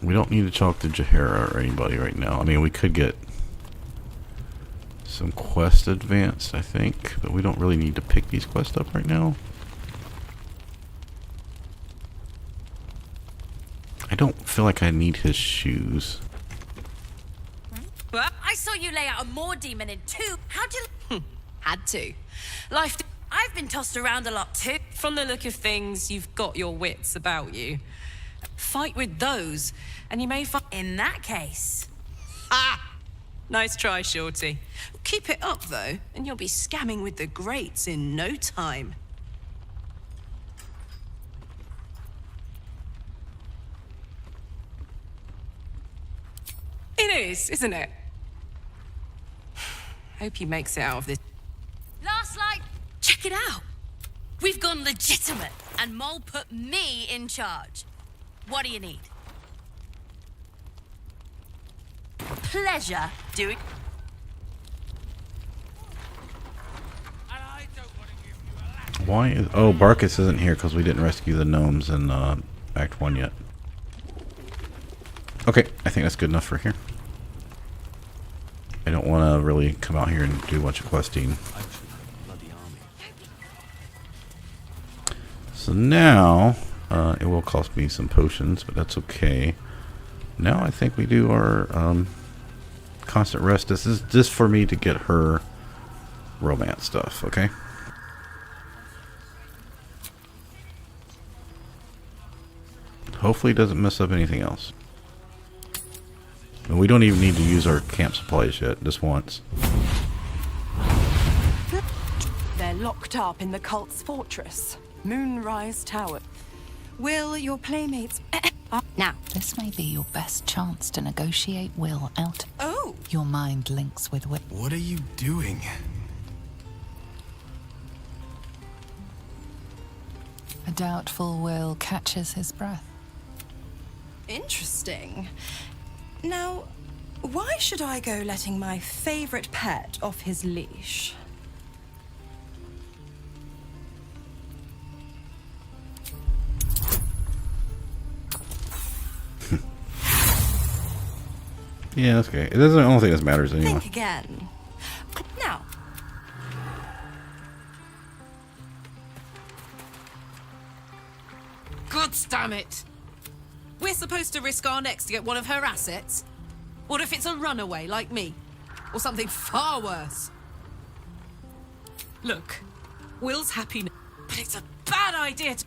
We don't need to talk to Jahara or anybody right now. I mean, we could get some quests advanced, I think, but we don't really need to pick these quests up right now. I don't feel like I need his shoes. I saw you lay out a Moor demon in 2. How'd you... Had to. Life. I've been tossed around a lot too. From the look of things, you've got your wits about you. Fight with those, and you may find... In that case... Ah! Nice try, Shorty. Keep it up, though, and you'll be scamming with the greats in no time. It is, isn't it? Hope he makes it out of this. Last light, check it out. We've gone legitimate, and Mole put me in charge. What do you need? Pleasure doing... Why is... Oh, Barkus isn't here because we didn't rescue the gnomes in Act 1 yet. Okay, I think that's good enough for here. I don't want to really come out here and do a bunch of questing. So now, it will cost me some potions, but that's okay. Now I think we do our constant rest. This is just for me to get her romance stuff, okay? Hopefully it doesn't mess up anything else. And we don't even need to use our camp supplies yet, just once. They're locked up in the cult's fortress, Moonrise Tower. Will your playmates... Now, this may be your best chance to negotiate Will out. Oh! Your mind links with Will. What are you doing? A doubtful Will catches his breath. Interesting. Now, why should I go letting my favorite pet off his leash? Yeah, that's okay. It doesn't. I don't think this matters anyway. Think again. Now. God damn it! We're supposed to risk our necks to get one of her assets? What if it's a runaway like me? Or something far worse? Look, Will's happy now, but it's a bad idea to...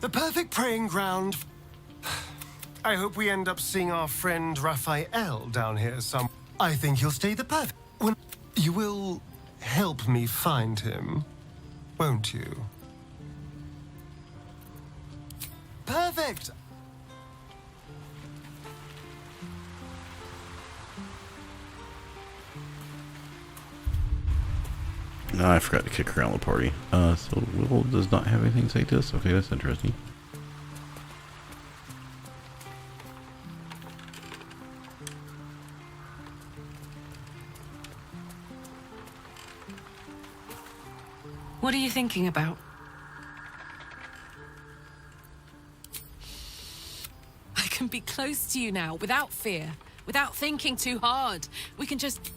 The perfect preying ground. I hope we end up seeing our friend Raphael down here some. I think he'll stay the perfect one. You will help me find him. won't you? Perfect! No, I forgot to kick her out of the party. So Will does not have anything to say to this? Okay, that's interesting. What are you thinking about? I can be close to you now, without fear, without thinking too hard. We can just...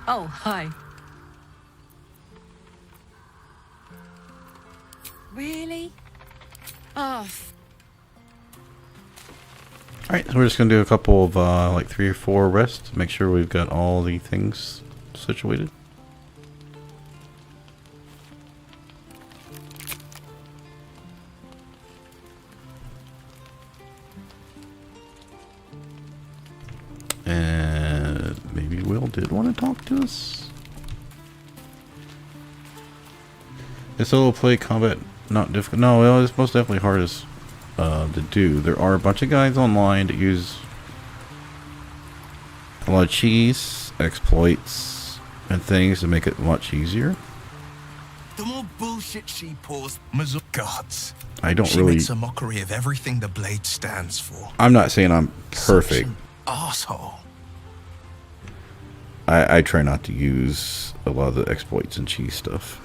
Oh, hi. Really? Oh. Alright, so we're just going to do a couple of, like 3 or 4 rests to make sure we've got all the things situated. And maybe Will did want to talk to us. Is solo play combat not difficult? No, well, it's most definitely hardest to do. There are a bunch of guys online that use a lot of cheese, exploits, and things to make it much easier. The more bullshit she pours, gods. I don't she really. makes a mockery of everything the blade stands for. I'm not saying I'm perfect. Asshole. I try not to use a lot of the exploits and cheese stuff.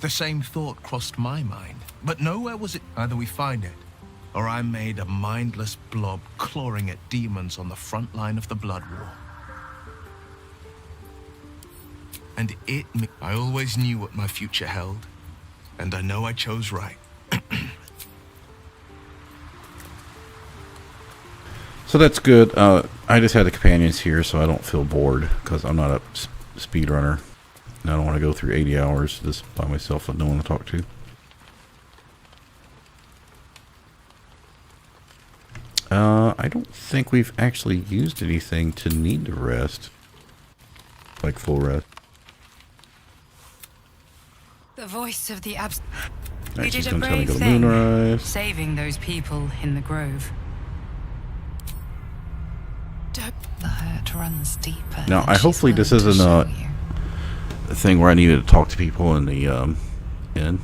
The same thought crossed my mind, but nowhere was it. Either we find it, or I'm made a mindless blob clawing at demons on the front line of the blood war. And I always knew what my future held, and I know I chose right. So that's good. I just had the companions here so I don't feel bored, because I'm not a speedrunner. And I don't want to go through 80 hours just by myself with no one to talk to. I don't think we've actually used anything to need to rest. Like full rest. The voice of the abs. Right, You she's did a gonna tell me brave to go to thing, Moonrise. saving those people in the grove. The hurt runs deeper. Now, than I she's hopefully this willing to isn't show a you. thing where I needed to talk to people in the inn.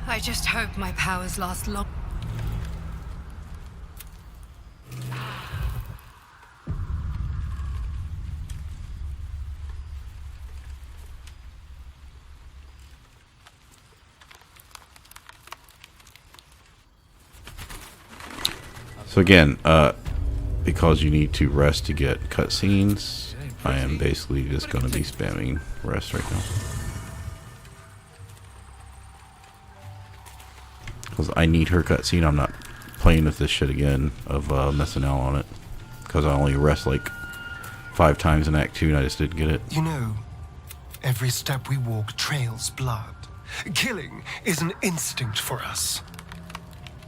I just hope my powers last long. So again, because you need to rest to get cutscenes, I am basically just going to be spamming rest right now. Because I need her cutscene. I'm not playing with this shit again of messing out on it. Because I only rest like 5 times in Act 2 and I just didn't get it. You know, every step we walk trails blood. Killing is an instinct for us.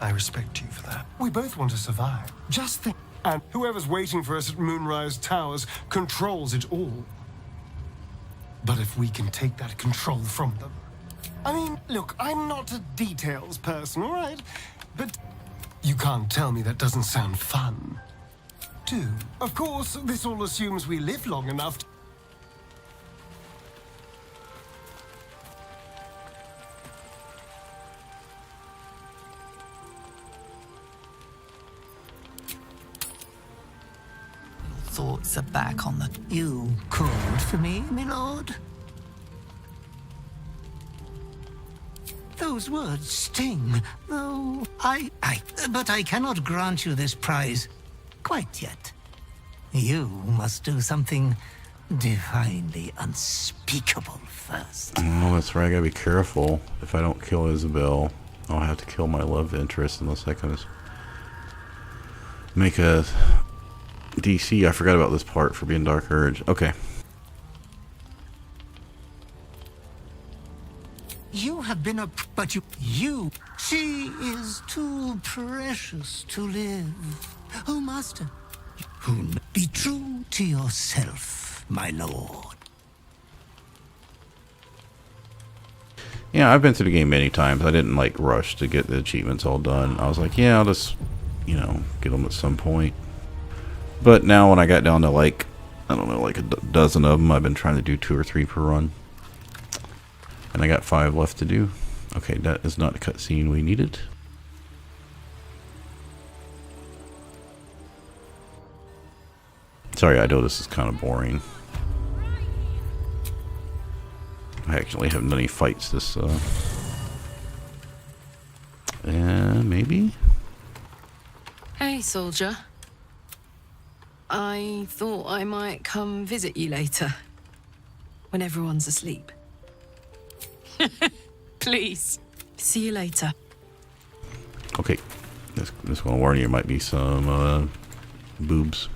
I respect you for that. We both want to survive. Just think. And whoever's waiting for us at Moonrise Towers controls it all. But if we can take that control from them... I mean, look, I'm not a details person, all right? But you can't tell me that doesn't sound fun. Do. Of course, this all assumes we live long enough to... Thoughts are back on the... You called for me, my lord? Those words sting, though but I cannot grant you this prize quite yet. You must do something divinely unspeakable first. Oh, that's right. I gotta be careful. If I don't kill Isabel, I'll have to kill my love interest unless I can just make a DC. I forgot about this part for being Dark Urge. Okay. You have been been a... But you... She is too precious to live. Oh, Master, be true to yourself, my lord. Yeah, I've been through the game many times. I didn't like rush to get the achievements all done. I was like, yeah, I'll just, you know, get them at some point. But now when I got down to like, I don't know, like a dozen of them, I've been trying to do 2 or 3 per run. And I got 5 left to do. Okay, that is not the cutscene we needed. Sorry, I know this is kind of boring. I actually haven't done any fights this, maybe? Hey, soldier. I thought I might come visit you later. When everyone's asleep. Please. See you later. Okay. Just want to warn you, there might be some, boobs.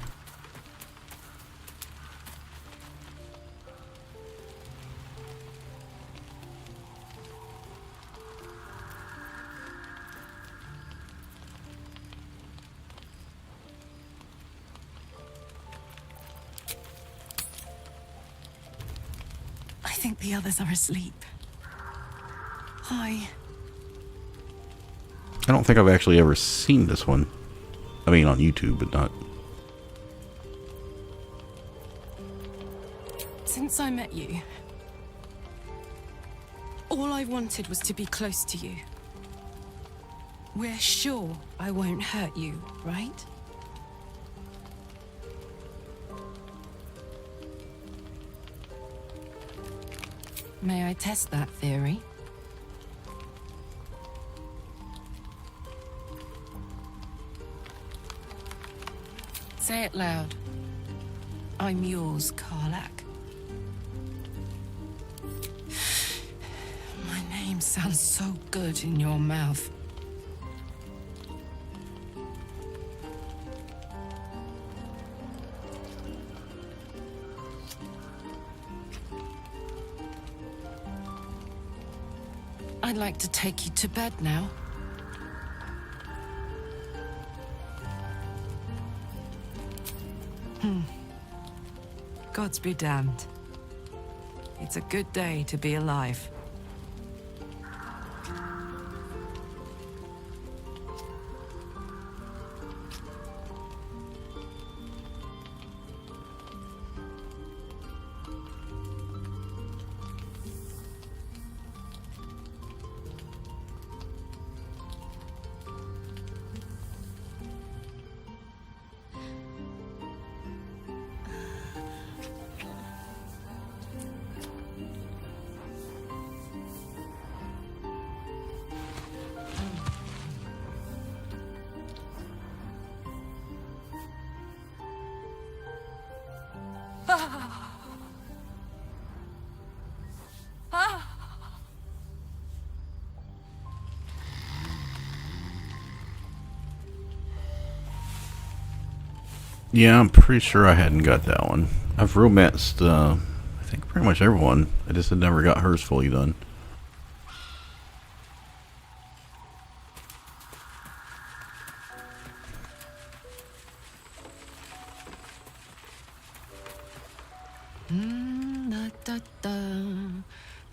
I think the others are asleep. Hi. I don't think I've actually ever seen this one. I mean, on YouTube, but not... Since I met you, all I wanted was to be close to you. We're sure I won't hurt you, right? May I test that theory? Say it loud. I'm yours, Karlak. My name sounds so good in your mouth. I'd like to take you to bed now. Gods be damned. It's a good day to be alive. Yeah, I'm pretty sure I hadn't got that one. I've romanced, I think pretty much everyone. I just had never got hers fully done. Da da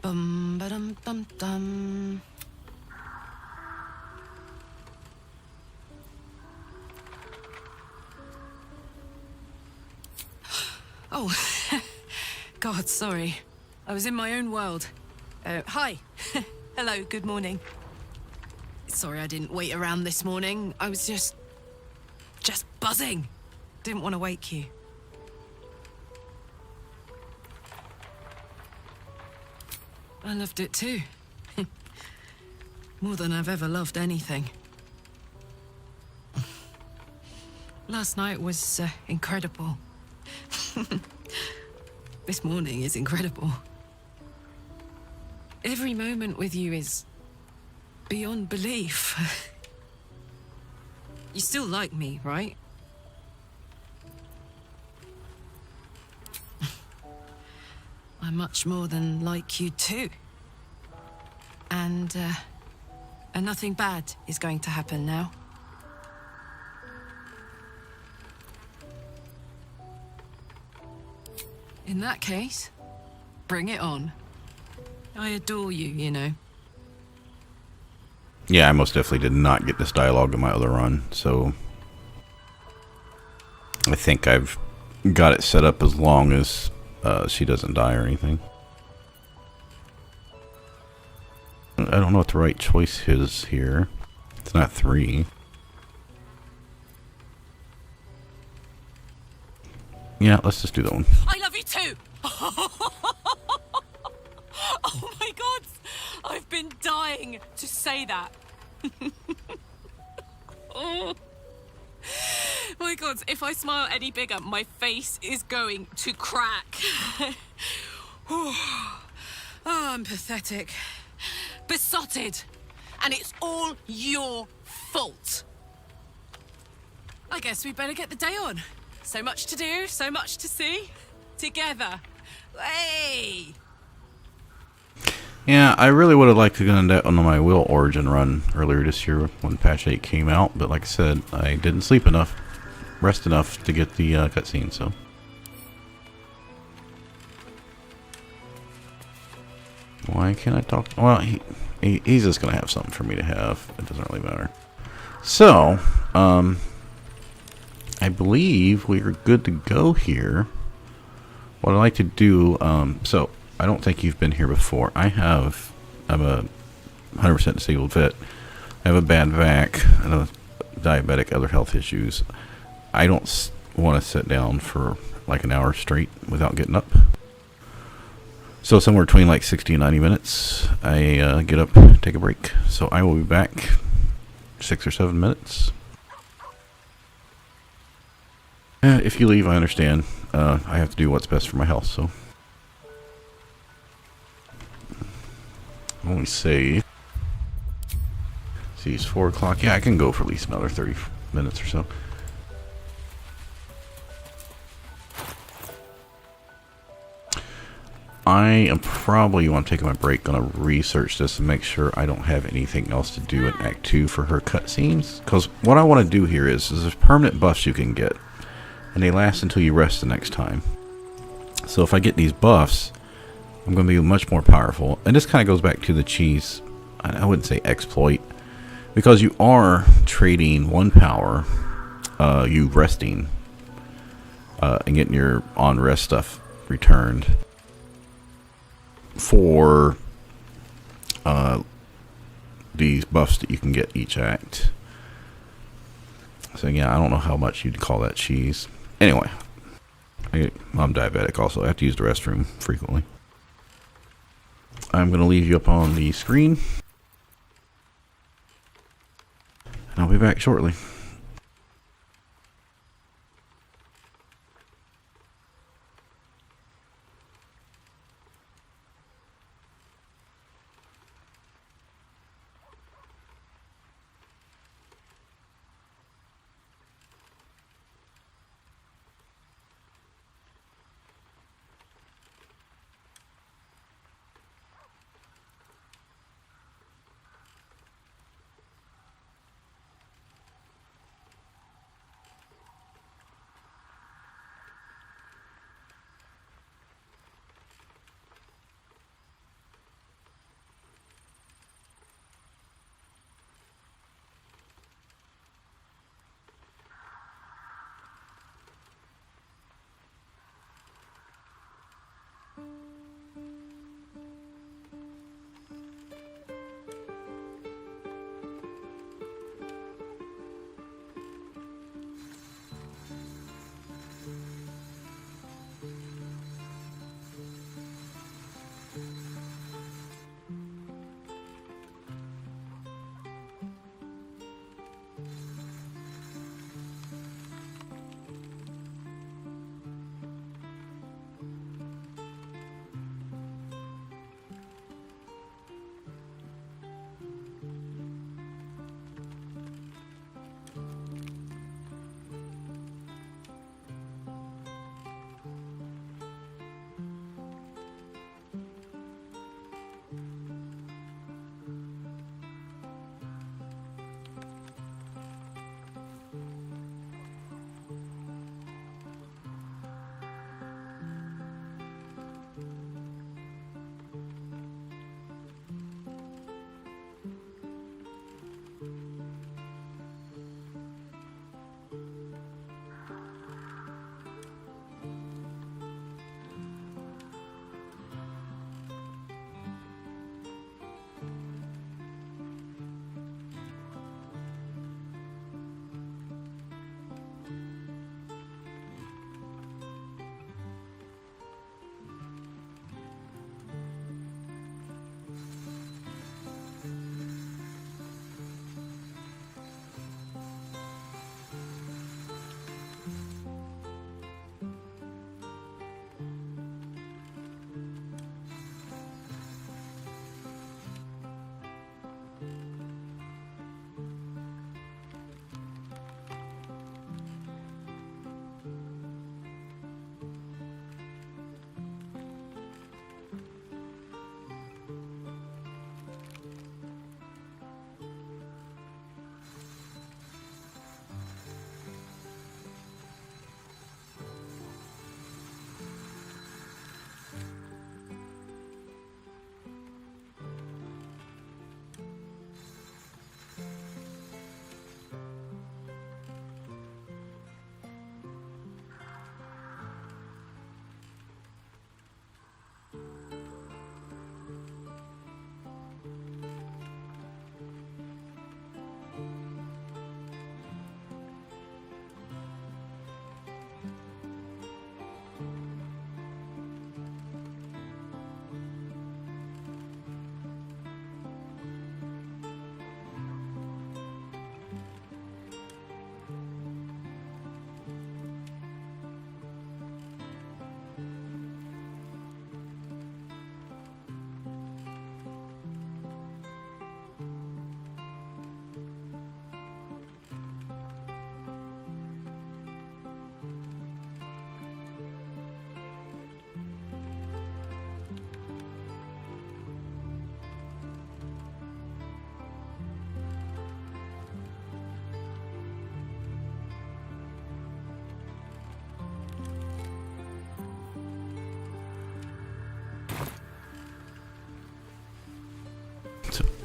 bum ba dum dum dum. Oh, God, sorry. I was in my own world. Hi. Hello, good morning. Sorry I didn't wait around this morning. I was just buzzing. Didn't want to wake you. I loved it too. More than I've ever loved anything. Last night was incredible. This morning is incredible. Every moment with you is beyond belief. You still like me, right? I'm much more than like you too. And nothing bad is going to happen now. In that case, bring it on. I adore you, you know. Yeah, I most definitely did not get this dialogue in my other run, so I think I've got it set up as long as she doesn't die or anything. I don't know what the right choice is here. It's not 3. Yeah, let's just do that one. I love you too! Oh my god! I've been dying to say that. Oh my god, if I smile any bigger, my face is going to crack. Oh, I'm pathetic. Besotted. And it's all your fault. I guess we better get the day on. So much to do, so much to see. Together. Hey! Yeah, I really would have liked to get on that on my Will Origin run earlier this year when Patch 8 came out, but like I said, I didn't sleep enough, rest enough to get the cutscene, so. Why can't I talk? Well, he's just going to have something for me to have. It doesn't really matter. So, I believe we are good to go here. What I'd like to do, so I don't think you've been here before. I'm a 100% disabled vet. I have a bad back and a diabetic, other health issues. I don't want to sit down for like an hour straight without getting up. So somewhere between like 60 and 90 minutes, I get up, take a break. So I will be back 6 or 7 minutes. If you leave, I understand. I have to do what's best for my health, so. Only save. See, it's 4 o'clock. Yeah, I can go for at least another 30 minutes or so. I am probably, when I'm taking my break, going to research this and make sure I don't have anything else to do in Act 2 for her cutscenes. Because what I want to do here is there's permanent buffs you can get. And they last until you rest the next time. So if I get these buffs, I'm going to be much more powerful. And this kind of goes back to the cheese, I wouldn't say exploit. Because you are trading 1 power, you resting, and getting your on-rest stuff returned for these buffs that you can get each act. So yeah, I don't know how much you'd call that cheese. Anyway, I'm diabetic also. I have to use the restroom frequently. I'm going to leave you up on the screen. And I'll be back shortly.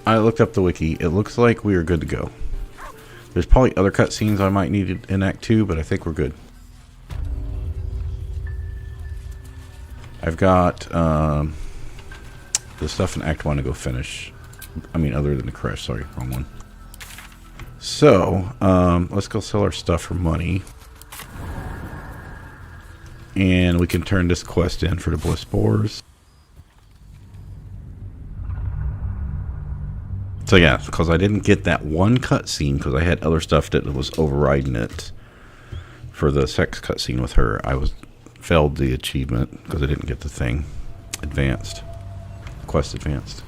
I looked up the wiki. It looks like we are good to go. There's probably other cutscenes I might need in Act 2, but I think we're good. I've got the stuff in Act 1 to go finish. I mean, other than the crash. Sorry, wrong one. So, let's go sell our stuff for money. And we can turn this quest in for the Bliss Spores. So yeah, because I didn't get that one cutscene because I had other stuff that was overriding it for the sex cutscene with her. I failed the achievement because I didn't get the thing advanced, quest advanced.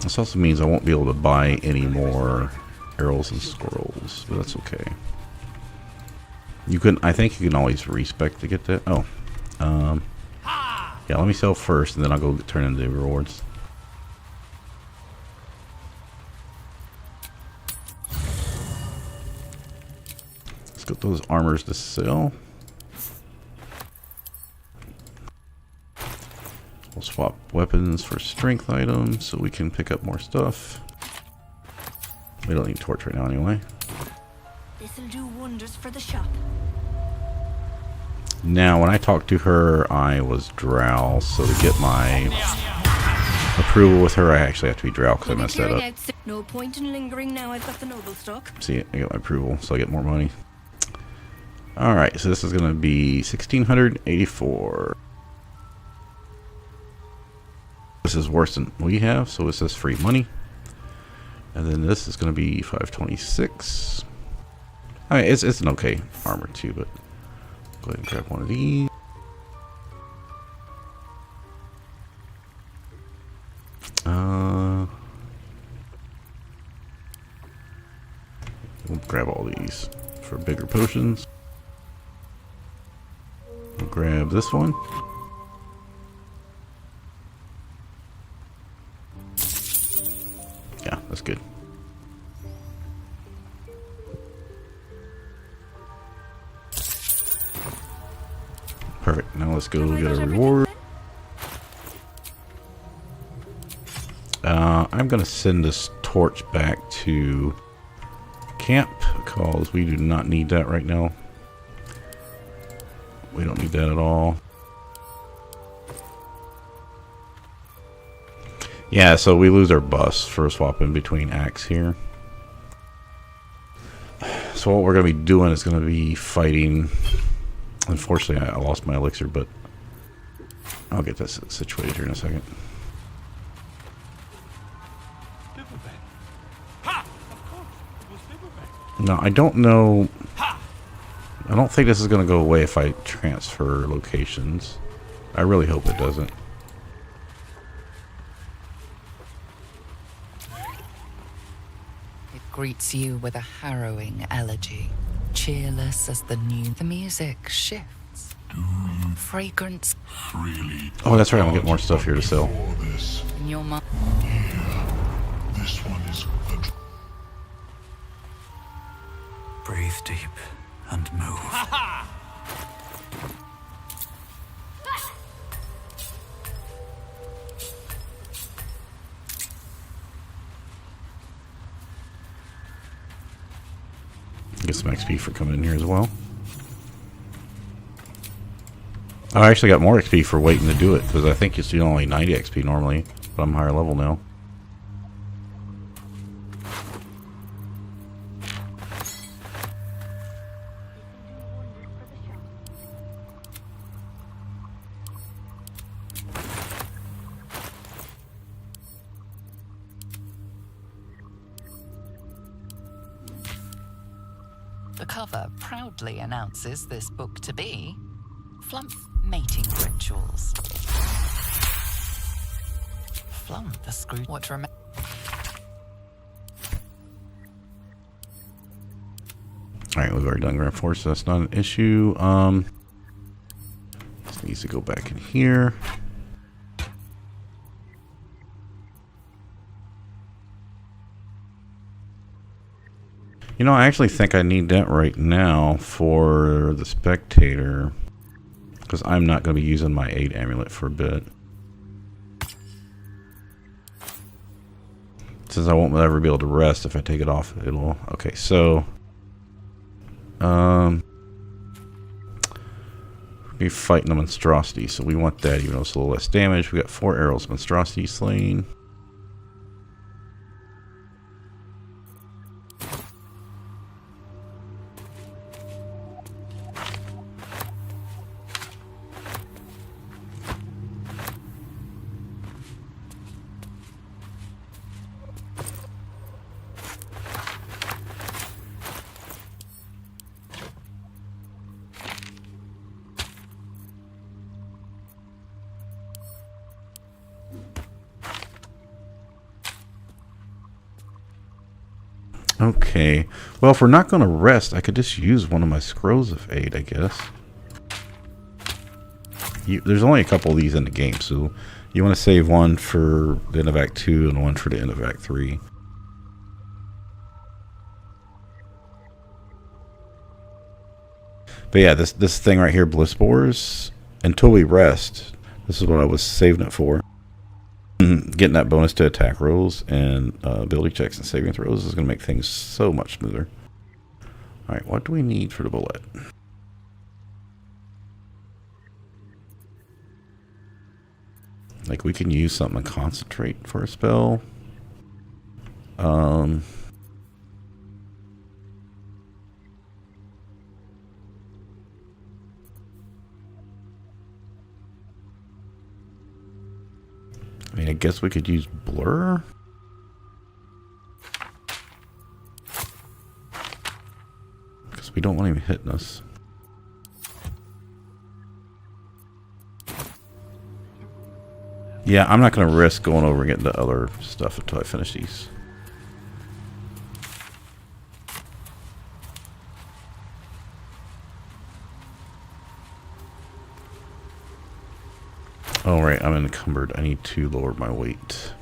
This also means I won't be able to buy any more arrows and scrolls, but that's okay. You can, I think you can always respec to get that. Oh, yeah. Let me sell first, and then I'll go turn in the rewards. Let's get those armors to sell. We'll swap weapons for strength items so we can pick up more stuff. We don't need torch right now anyway. This'll do wonders for the shop. Now, when I talked to her, I was Drow, so to get my approval with her, I actually have to be Drow because I messed that up. No point in lingering now. I've got the noble stock. See, I got my approval, so I get more money. Alright, so this is going to be 1,684. This is worse than we have, so it says free money. And then this is going to be 526. I mean, it's an okay armor too, but go ahead and grab one of these. We'll grab all these for bigger potions. We'll grab this one. Yeah, that's good. Perfect. Now let's go get a reward. I'm going to send this torch back to camp because we do not need that right now. We don't need that at all. Yeah, so we lose our bus for swapping between acts here. So what we're going to be doing is going to be fighting. Unfortunately, I lost my elixir, but I'll get this situated here in a second. No, I don't know. I don't think this is going to go away if I transfer locations. I really hope it doesn't. It greets you with a harrowing elegy, cheerless as the music shifts. Fragrance. Oh, that's right. I'm gonna get more stuff here to sell. In your mind. This one is the... Breathe deep and move. Get some XP for coming in here as well. I actually got more XP for waiting to do it because I think it's only 90 XP normally, but I'm higher level now. The cover proudly announces this book to be Flump Mating Rituals. Flump the screw. What remains? Alright, we've already done Grand Force, so that's not an issue. This needs to go back in here. You know, I actually think I need that right now for the spectator. Because I'm not going to be using my 8 amulet for a bit. Since I won't ever be able to rest if I take it off, it'll... Okay, so... be fighting a monstrosity, so we want that, even though it's a little less damage. We got 4 arrows, monstrosity slain. Okay, well, if we're not going to rest, I could just use one of my scrolls of aid, I guess. There's only a couple of these in the game, so you want to save one for the end of Act 2 and one for the end of Act 3. But yeah, this thing right here, Bliss Spores, until we rest, this is what I was saving it for. Getting that bonus to attack rolls and ability checks and saving throws is going to make things so much smoother. Alright, what do we need for the bullet? Like, we can use something to concentrate for a spell. I mean, I guess we could use Blur. Because we don't want him hitting us. Yeah, I'm not going to risk going over and getting the other stuff until I finish these. Oh, right, I'm encumbered. I need to lower my weight.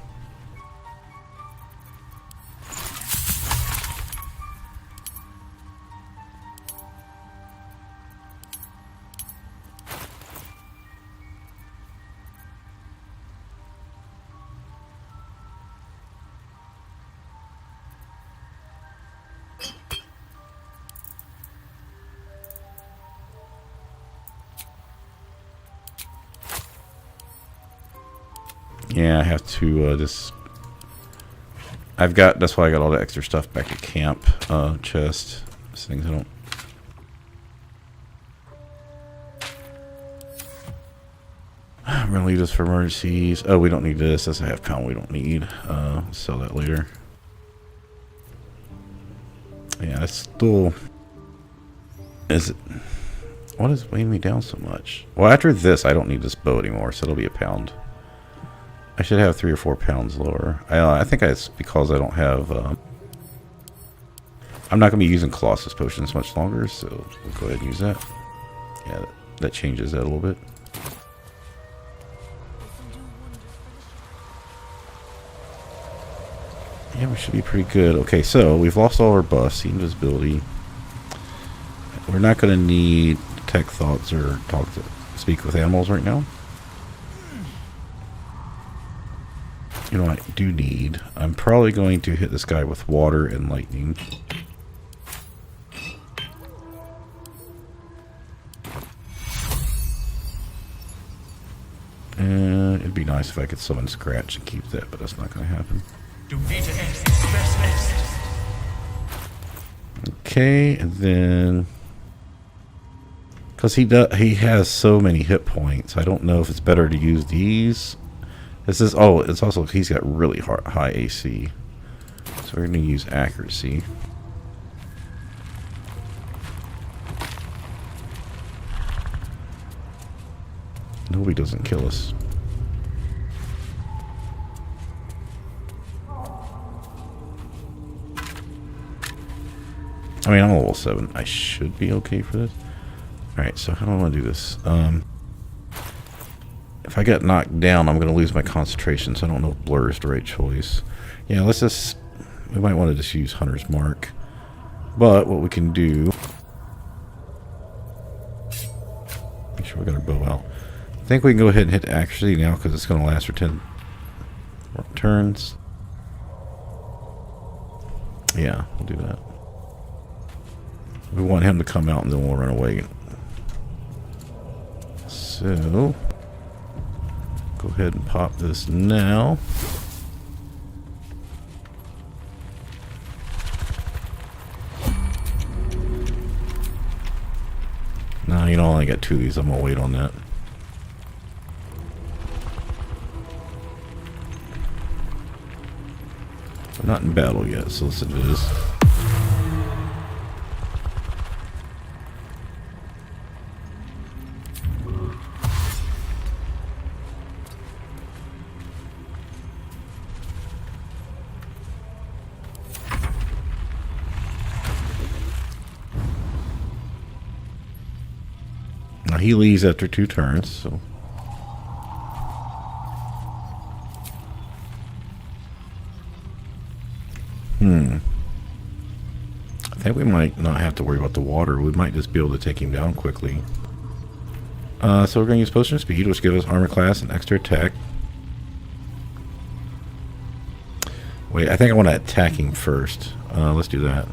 Yeah, I have to just... that's why I got all the extra stuff back at camp. Chest. These things I don't... I'm going to leave this for emergencies. Oh, we don't need this. That's a half pound we don't need. Sell that later. Yeah, it's still... Is it... What is weighing me down so much? Well, after this, I don't need this bow anymore, so it'll be a pound. I should have 3 or 4 pounds lower. I think it's because I don't have... I'm not going to be using Colossus Potions much longer, so we'll go ahead and use that. Yeah, that changes that a little bit. Yeah, we should be pretty good. Okay, so we've lost all our buffs, invisibility. We're not going to need detect thoughts or speak with animals right now. You know what I do need? I'm probably going to hit this guy with water and lightning. And it'd be nice if I could summon Scratch and keep that, but that's not going to happen. Okay, and then... Because he has so many hit points, I don't know if it's better to use these. This is, oh, it's also, he's got really high AC. So we're going to use accuracy. No, he doesn't kill us. I mean, I'm a level 7. I should be okay for this. Alright, so how do I want to do this? If I get knocked down, I'm going to lose my concentration, so I don't know if Blur is the right choice. Yeah, let's just... We might want to just use Hunter's Mark. But what we can do... Make sure we got our bow out. I think we can go ahead and hit accuracy now, because it's going to last for 10 turns. Yeah, we'll do that. We want him to come out and then we'll run away. So, go ahead and pop this now. No, you know, I only got 2 of these. I'm gonna wait on that. I'm not in battle yet, so let's do this. Now he leaves after 2 turns, so. I think we might not have to worry about the water. We might just be able to take him down quickly. So we're going to use Potion of Speed, which gives us armor class and extra attack. Wait, I think I want to attack him first. Let's do that.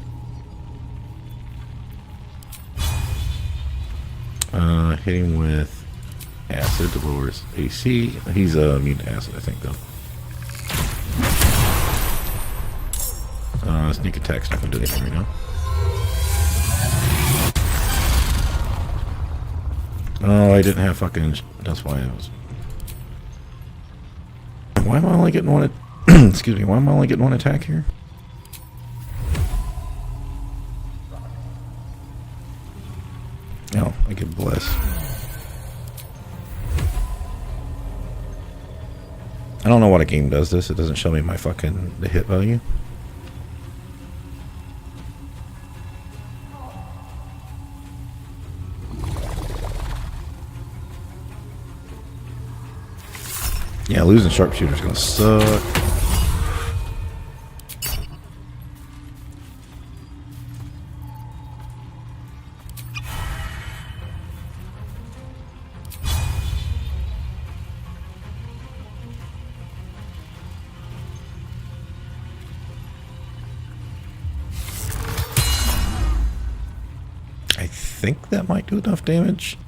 Hit him with acid to lower his AC. He's immune to acid, I think, though. Sneak attack's not going to do anything right now. Oh, I didn't have fucking... That's why I was... Why am I only getting one... Excuse me, why am I only getting 1 attack here? Oh, I get bless. I don't know what a game does this. It doesn't show me my fucking... the hit value. Yeah, losing sharpshooter's gonna suck. I think that might do enough damage.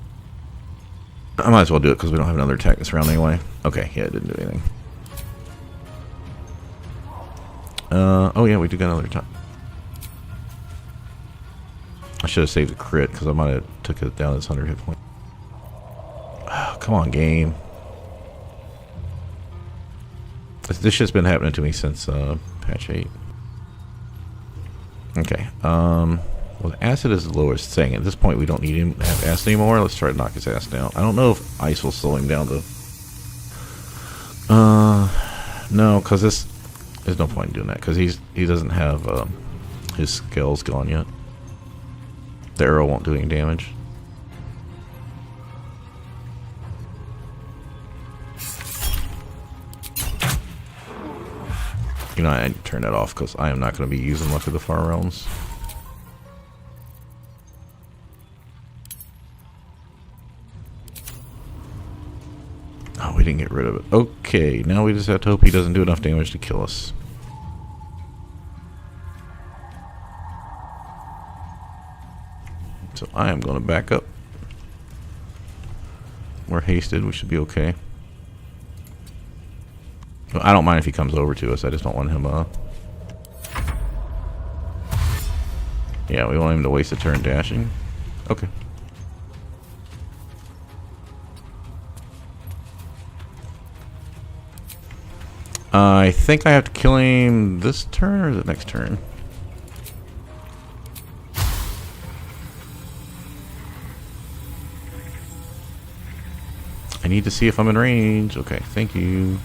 I might as well do it because we don't have another attack this round anyway. Okay, yeah, it didn't do anything. Oh yeah, we do got another attack. I should have saved the crit because I might have took it down as 100 hit point. Oh, come on, game. This shit's been happening to me since patch 8. Okay. Well, the acid is the lowest thing. At this point, we don't need him to have acid anymore. Let's try to knock his ass down. I don't know if ice will slow him down, though. No, because there's no point in doing that, because he doesn't have his scales gone yet. The arrow won't do any damage. You know, I turn that off because I am not going to be using Luck of the Far Realms. Oh, we didn't get rid of it. Okay, now we just have to hope he doesn't do enough damage to kill us. So I am going to back up. We're hasted. We should be okay. Well, I don't mind if he comes over to us. I just don't want him, yeah, we want him to waste a turn dashing. Okay. I think I have to kill him this turn, or is it next turn? I need to see if I'm in range. Okay, thank you.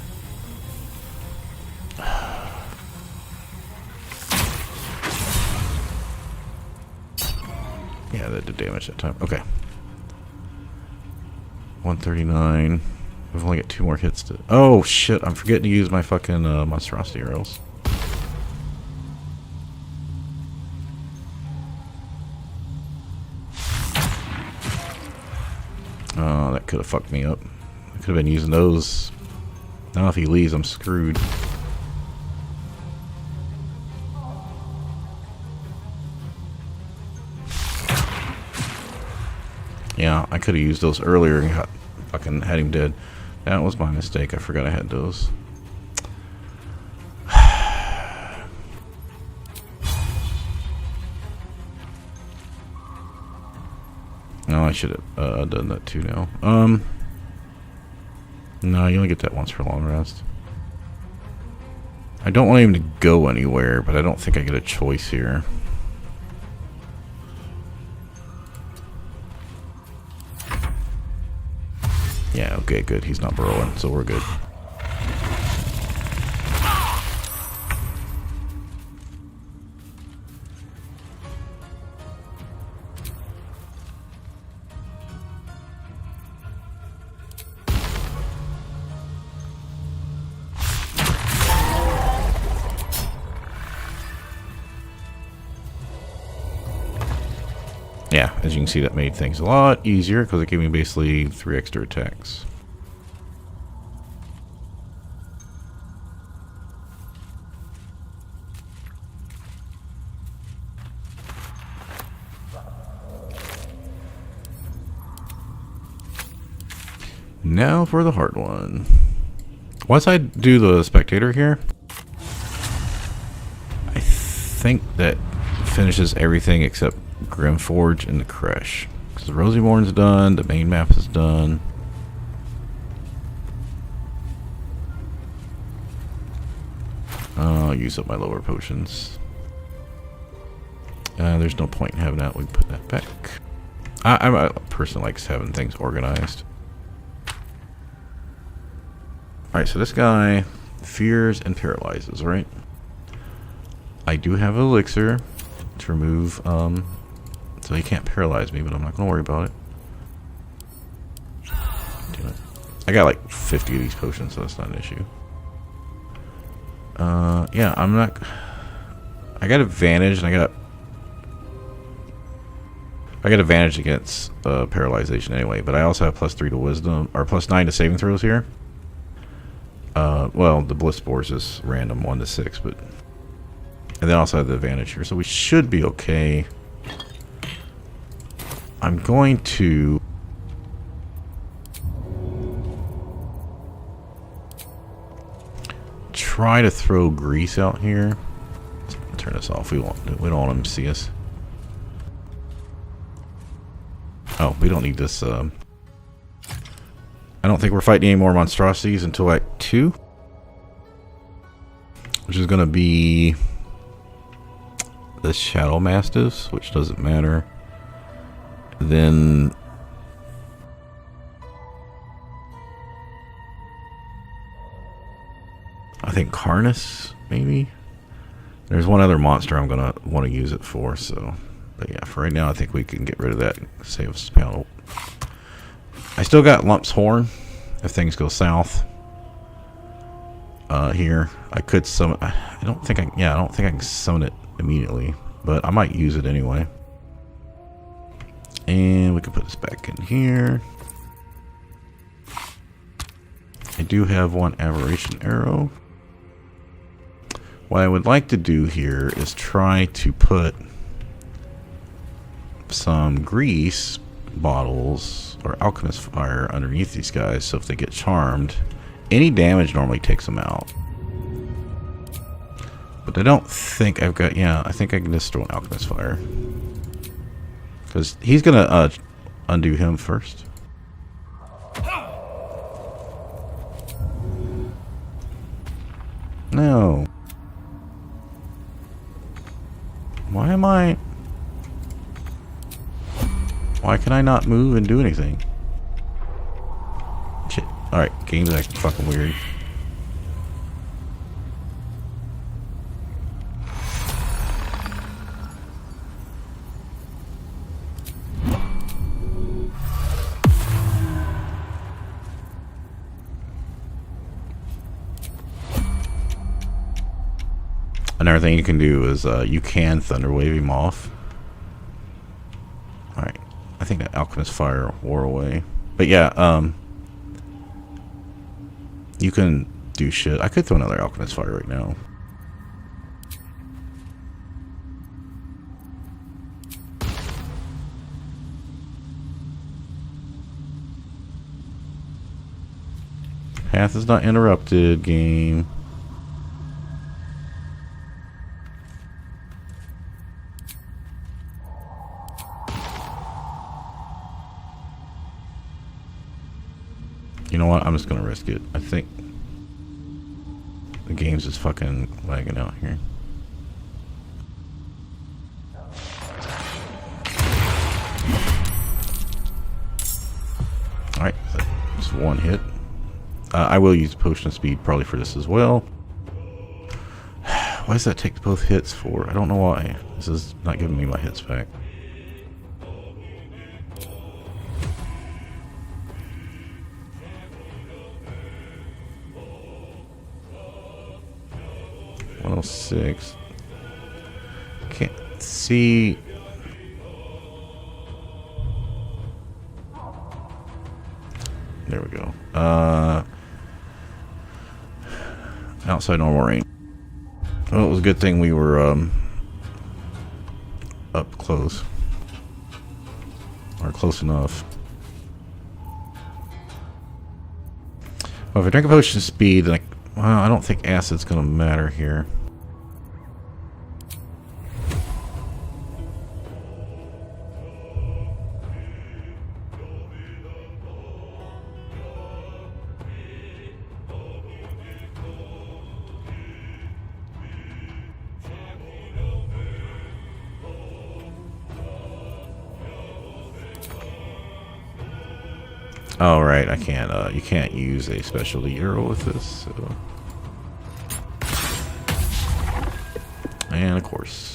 Yeah, that did damage that time. Okay. 139. We've only got 2 more hits to... Oh, shit. I'm forgetting to use my fucking monstrosity arrows. Oh, that could have fucked me up. I could have been using those. Now if he leaves, I'm screwed. Yeah, I could have used those earlier and got, fucking had him dead. That was my mistake. I forgot I had those. No, I should have done that too now. No, you only get that once for long rest. I don't want him to go anywhere, but I don't think I get a choice here. Yeah, okay, good. He's not burrowing, so we're good. Yeah, as you can see, that made things a lot easier because it gave me basically 3 extra attacks. Now for the hard one. Once I do the spectator here, I think that finishes everything except Grimforge and the Crash. Because the Rosyborn's done, the main map is done. I'll use up my lower potions. There's no point in having that. We put that back. I'm a person who likes having things organized. Alright, so this guy fears and paralyzes, right? I do have an elixir to remove, so he can't paralyze me, but I'm not going to worry about it. Damn it. I got like 50 of these potions, so that's not an issue. Yeah, I'm not... I got advantage, and I got advantage against paralyzation anyway, but I also have +3 to wisdom, or +9 to saving throws here. Well, the Bliss Spores is random, 1 to 6, but... And then also have the advantage here, so we should be okay. I'm going to... try to throw grease out here. Let's turn this off. We don't want them to see us. Oh, we don't need this. I don't think we're fighting any more monstrosities until Act 2, which is going to be the Shadow Mastiffs, which doesn't matter. Then I think Carnus, maybe. There's one other monster I'm gonna want to use it for. So, but yeah, for right now, I think we can get rid of that. Save us panel. I still got Lump's Horn if things go south. Here I could summon. I don't think I can summon it immediately, but I might use it anyway. And we can put this back in here. I do have one Aberration Arrow. What I would like to do here is try to put some grease bottles or alchemist fire underneath these guys, so if they get charmed, any damage normally takes them out. But I don't think I've got... Yeah, I think I can just throw an alchemist fire, because he's gonna undo him first. No. Why can I not move and do anything? Shit. Alright, game's acting fucking weird. Another thing you can do is you can Thunder Wave him off. Alright. I think that Alchemist Fire wore away. But yeah, you can do shit. I could throw another Alchemist Fire right now. Path is not interrupted, game. You know what? I'm just gonna risk it. I think the game's just fucking lagging out here. Alright, just one hit. I will use Potion of Speed probably for this as well. Why does that take both hits for? I don't know why. This is not giving me my hits back. $106. Can't see. There we go. Outside normal range. Well, it was a good thing we were up close. Or close enough. Well, if I drink a potion of speed, then I don't think acid's gonna matter here. Oh right, I can't. You can't use a specialty arrow with this. So. And of course.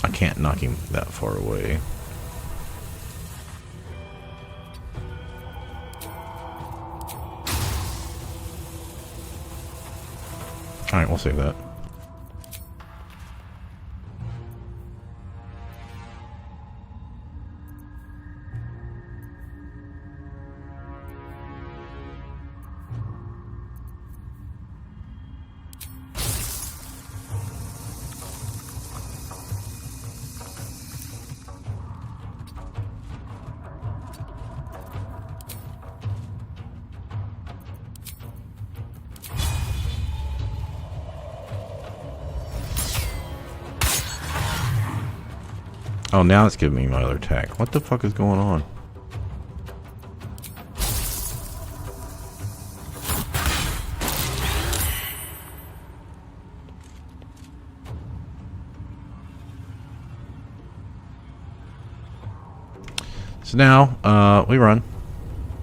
I can't knock him that far away. Alright, we'll save that. Oh, now it's giving me my other attack. What the fuck is going on? So now, we run.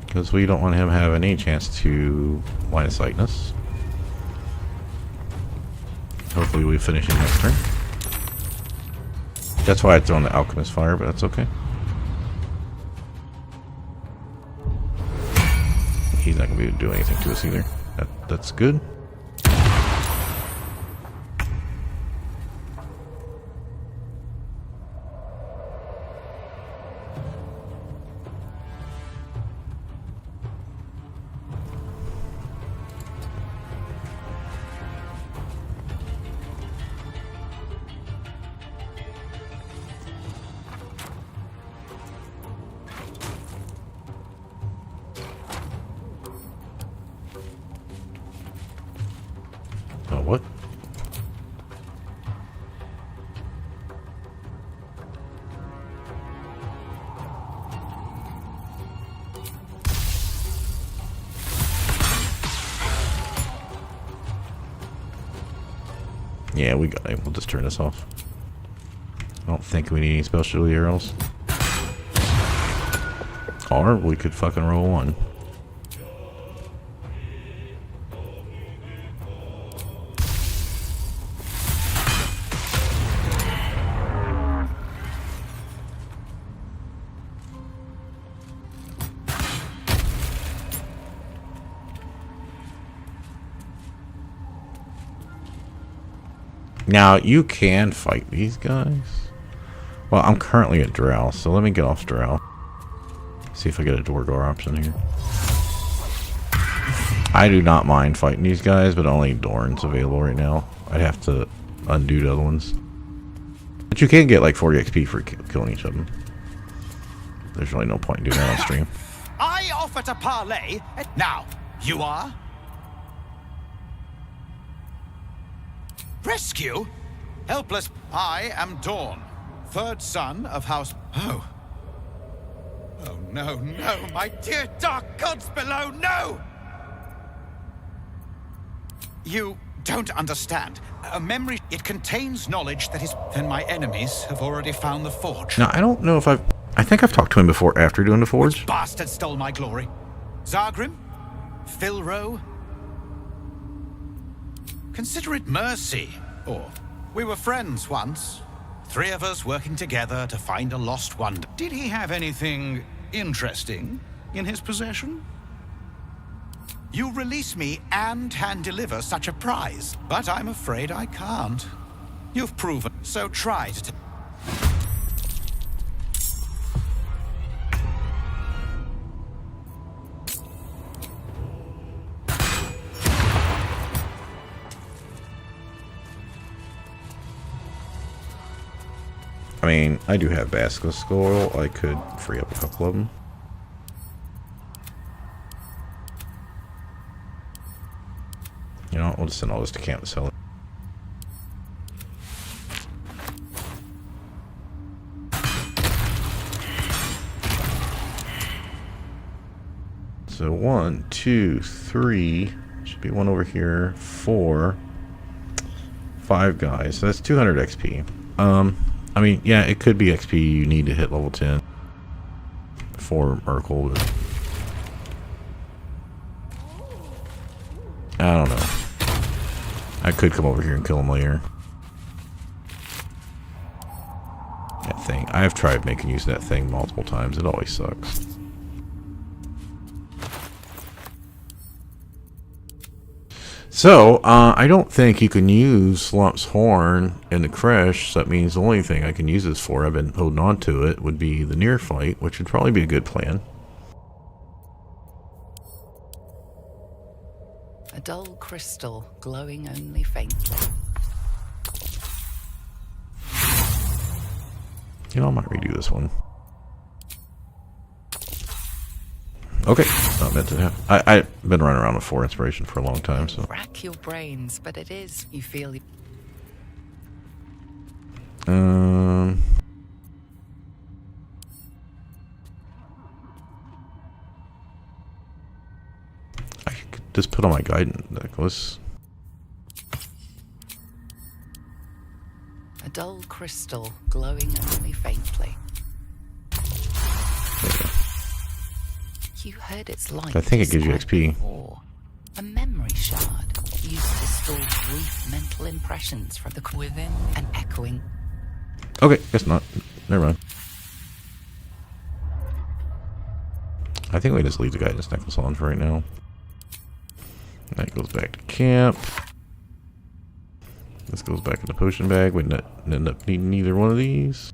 Because we don't want him to have any chance to line of sight us. Hopefully we finish him next turn. That's why I thrown the alchemist fire, but that's okay. He's not gonna be able to do anything to us either. That's good. Oh, what? Yeah, we got it. We'll just turn this off. I don't think we need any specialty arrows. Or we could fucking roll one. Now, you can fight these guys. Well, I'm currently at Drow, so let me get off Drow. See if I get a Dorgar option here. I do not mind fighting these guys, but only Dorn's available right now. I'd have to undo the other ones. But you can get like 40 XP for killing each of them. There's really no point in doing that on stream. I offer to parlay. Now, you are? Rescue? Helpless. I am Dawn, third son of House... Oh. Oh, no, no, my dear dark gods below, no! You don't understand. A memory, it contains knowledge that is... Then my enemies have already found the forge. Now, I don't know if I think I've talked to him before after doing the forge. Which bastard stole my glory? Zargrim? Philro? Consider it mercy. Or, we were friends once. 3 of us working together to find a lost wonder. Did he have anything interesting in his possession? You release me and hand deliver such a prize, but I'm afraid I can't. You've proven, so try to... I mean, I do have basilisk oil. I could free up a couple of them. You know, we'll just send all this to camp and sell it. So 1, 2, 3. Should be one over here. 4, 5 guys. So that's 200 XP. I mean, yeah, it could be XP you need to hit level 10 for Merkel, but I don't know. I could come over here and kill him later. That thing. I've tried making use of that thing multiple times. It always sucks. So, I don't think you can use Slump's Horn in the Crash, so that means the only thing I can use this for, I've been holding on to it, would be the near fight, which would probably be a good plan. A dull crystal, glowing only faintly. You know, I might redo this one. Okay, not meant to happen. I've been running around with 4 inspiration for a long time, so. Rack your brains, but it is, you feel... I could just put on my guidance necklace. A dull crystal, glowing only faintly. You heard its light. I think it gives you XP. Before. A memory shard used to store brief mental impressions from the within and echoing. Okay, guess not. Never mind. I think we just leave the guidance necklace on for right now. That goes back to camp. This goes back in the potion bag. We didn't end up needing either one of these.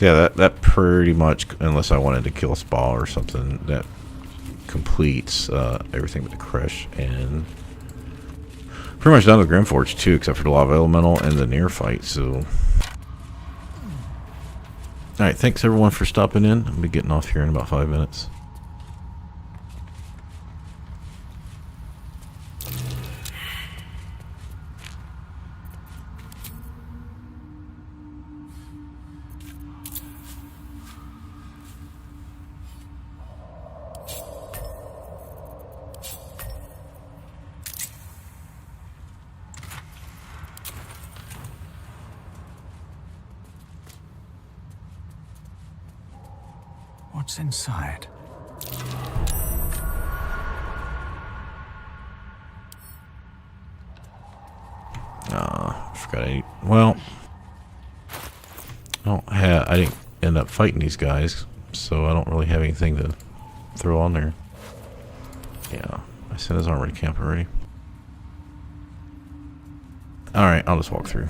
Yeah, that pretty much, unless I wanted to kill a spa or something, that completes everything but the crush, and pretty much done with Grimforge too, except for the lava elemental and the near fight. So, alright, thanks everyone for stopping in. I'll be getting off here in about 5 minutes. What's inside? I forgot. Well, I didn't end up fighting these guys, so I don't really have anything to throw on there. Yeah, I said his armored camp already. Alright, I'll just walk through.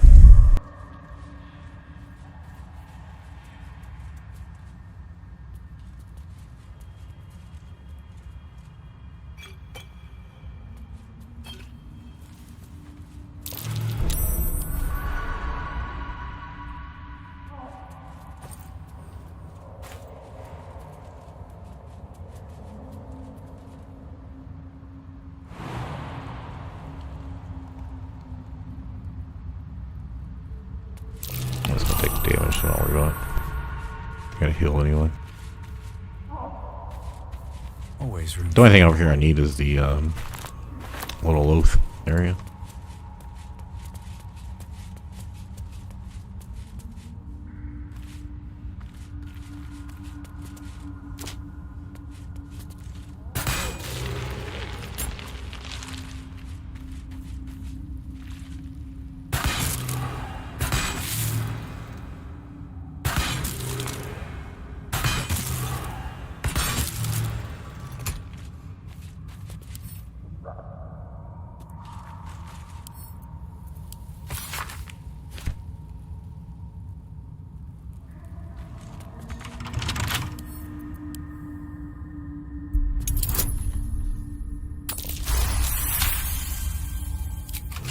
That's gonna take damage, so don't worry about it. Gotta heal anyway. Always room. The only thing over here I need is the little oath area.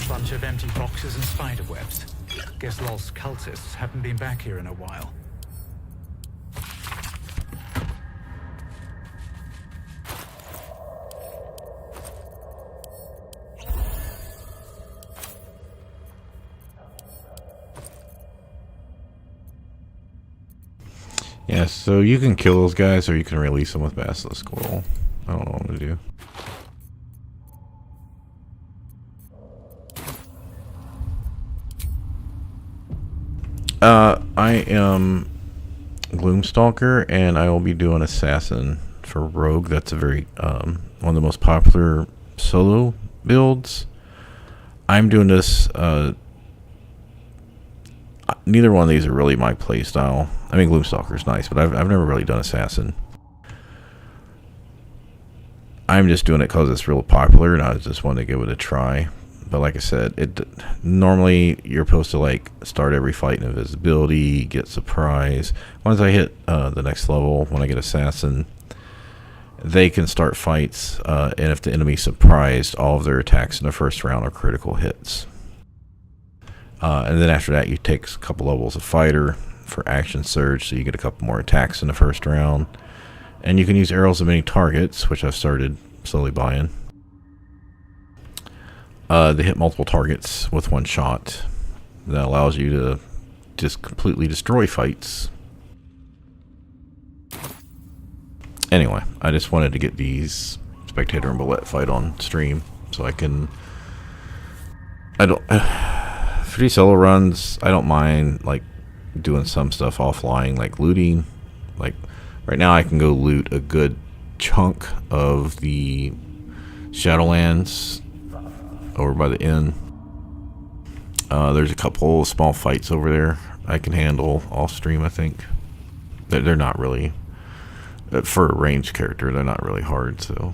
Bunch of empty boxes and spider webs. Guess Lol's cultists haven't been back here in a while. Yeah, so you can kill those guys or you can release them with Basilisk Squirrel. I don't know what to do. I am Gloomstalker, and I will be doing Assassin for Rogue. That's a very one of the most popular solo builds. I'm doing this. Neither one of these are really my playstyle. I mean, Gloomstalker is nice, but I've never really done Assassin. I'm just doing it because it's real popular, and I just wanted to give it a try. But like I said, normally you're supposed to like start every fight in invisibility, get surprise. Once I hit the next level, when I get Assassin, they can start fights, and if the enemy's surprised, all of their attacks in the first round are critical hits. And then after that, you take a couple levels of Fighter for Action Surge, so you get a couple more attacks in the first round. And you can use arrows of many targets, which I've started slowly buying. They hit multiple targets with one shot. That allows you to just completely destroy fights. Anyway, I just wanted to get these Spectator and Bullet fight on stream, so I can... For these solo runs, I don't mind like doing some stuff offline, like looting. Like right now, I can go loot a good chunk of the Shadowlands over by the inn. There's a couple small fights over there I can handle off stream. I think they're not really, for a ranged character, they're not really hard. So,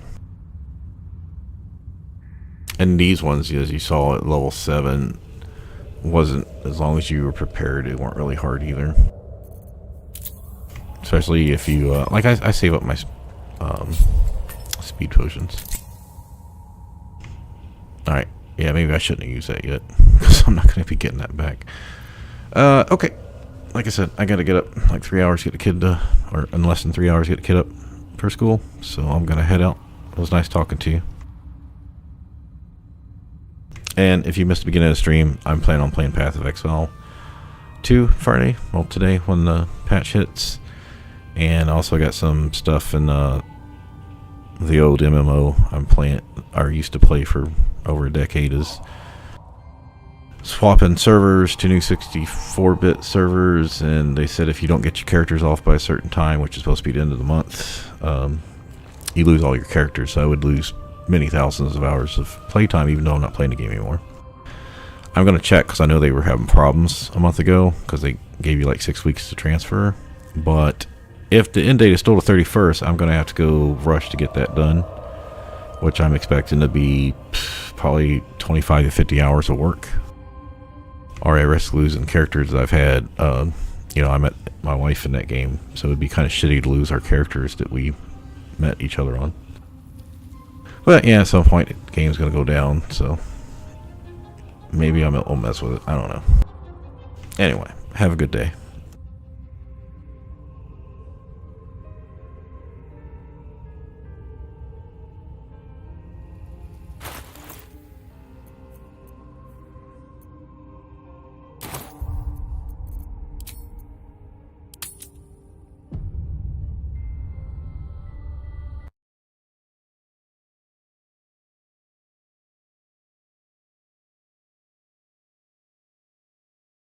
and these ones, as you saw at level 7, wasn't, as long as you were prepared, they weren't really hard either. Especially if you like I save up my speed potions. Alright, yeah, maybe I shouldn't have used that yet, because I'm not going to be getting that back. Okay, like I said, I got to get up like 3 hours to get the kid to, or in less than 3 hours to get the kid up for school, so I'm going to head out. It was nice talking to you. And if you missed the beginning of the stream, I'm planning on playing Path of Exile 2 Friday, well today when the patch hits. And I also got some stuff in the old MMO I'm playing, or used to play for over a decade, is swapping servers to new 64-bit servers. And they said if you don't get your characters off by a certain time, which is supposed to be the end of the month, you lose all your characters. So I would lose many thousands of hours of playtime, even though I'm not playing the game anymore. I'm going to check, because I know they were having problems a month ago, because they gave you like 6 weeks to transfer. But if the end date is still the 31st, I'm going to have to go rush to get that done. which I'm expecting to be probably 25 to 50 hours of work. Or I risk losing characters that I've had. You know, I met my wife in that game, so it'd be kind of shitty to lose our characters that we met each other on. But yeah, at some point the game's gonna go down, so maybe I'll mess with it. I don't know. Anyway, have a good day.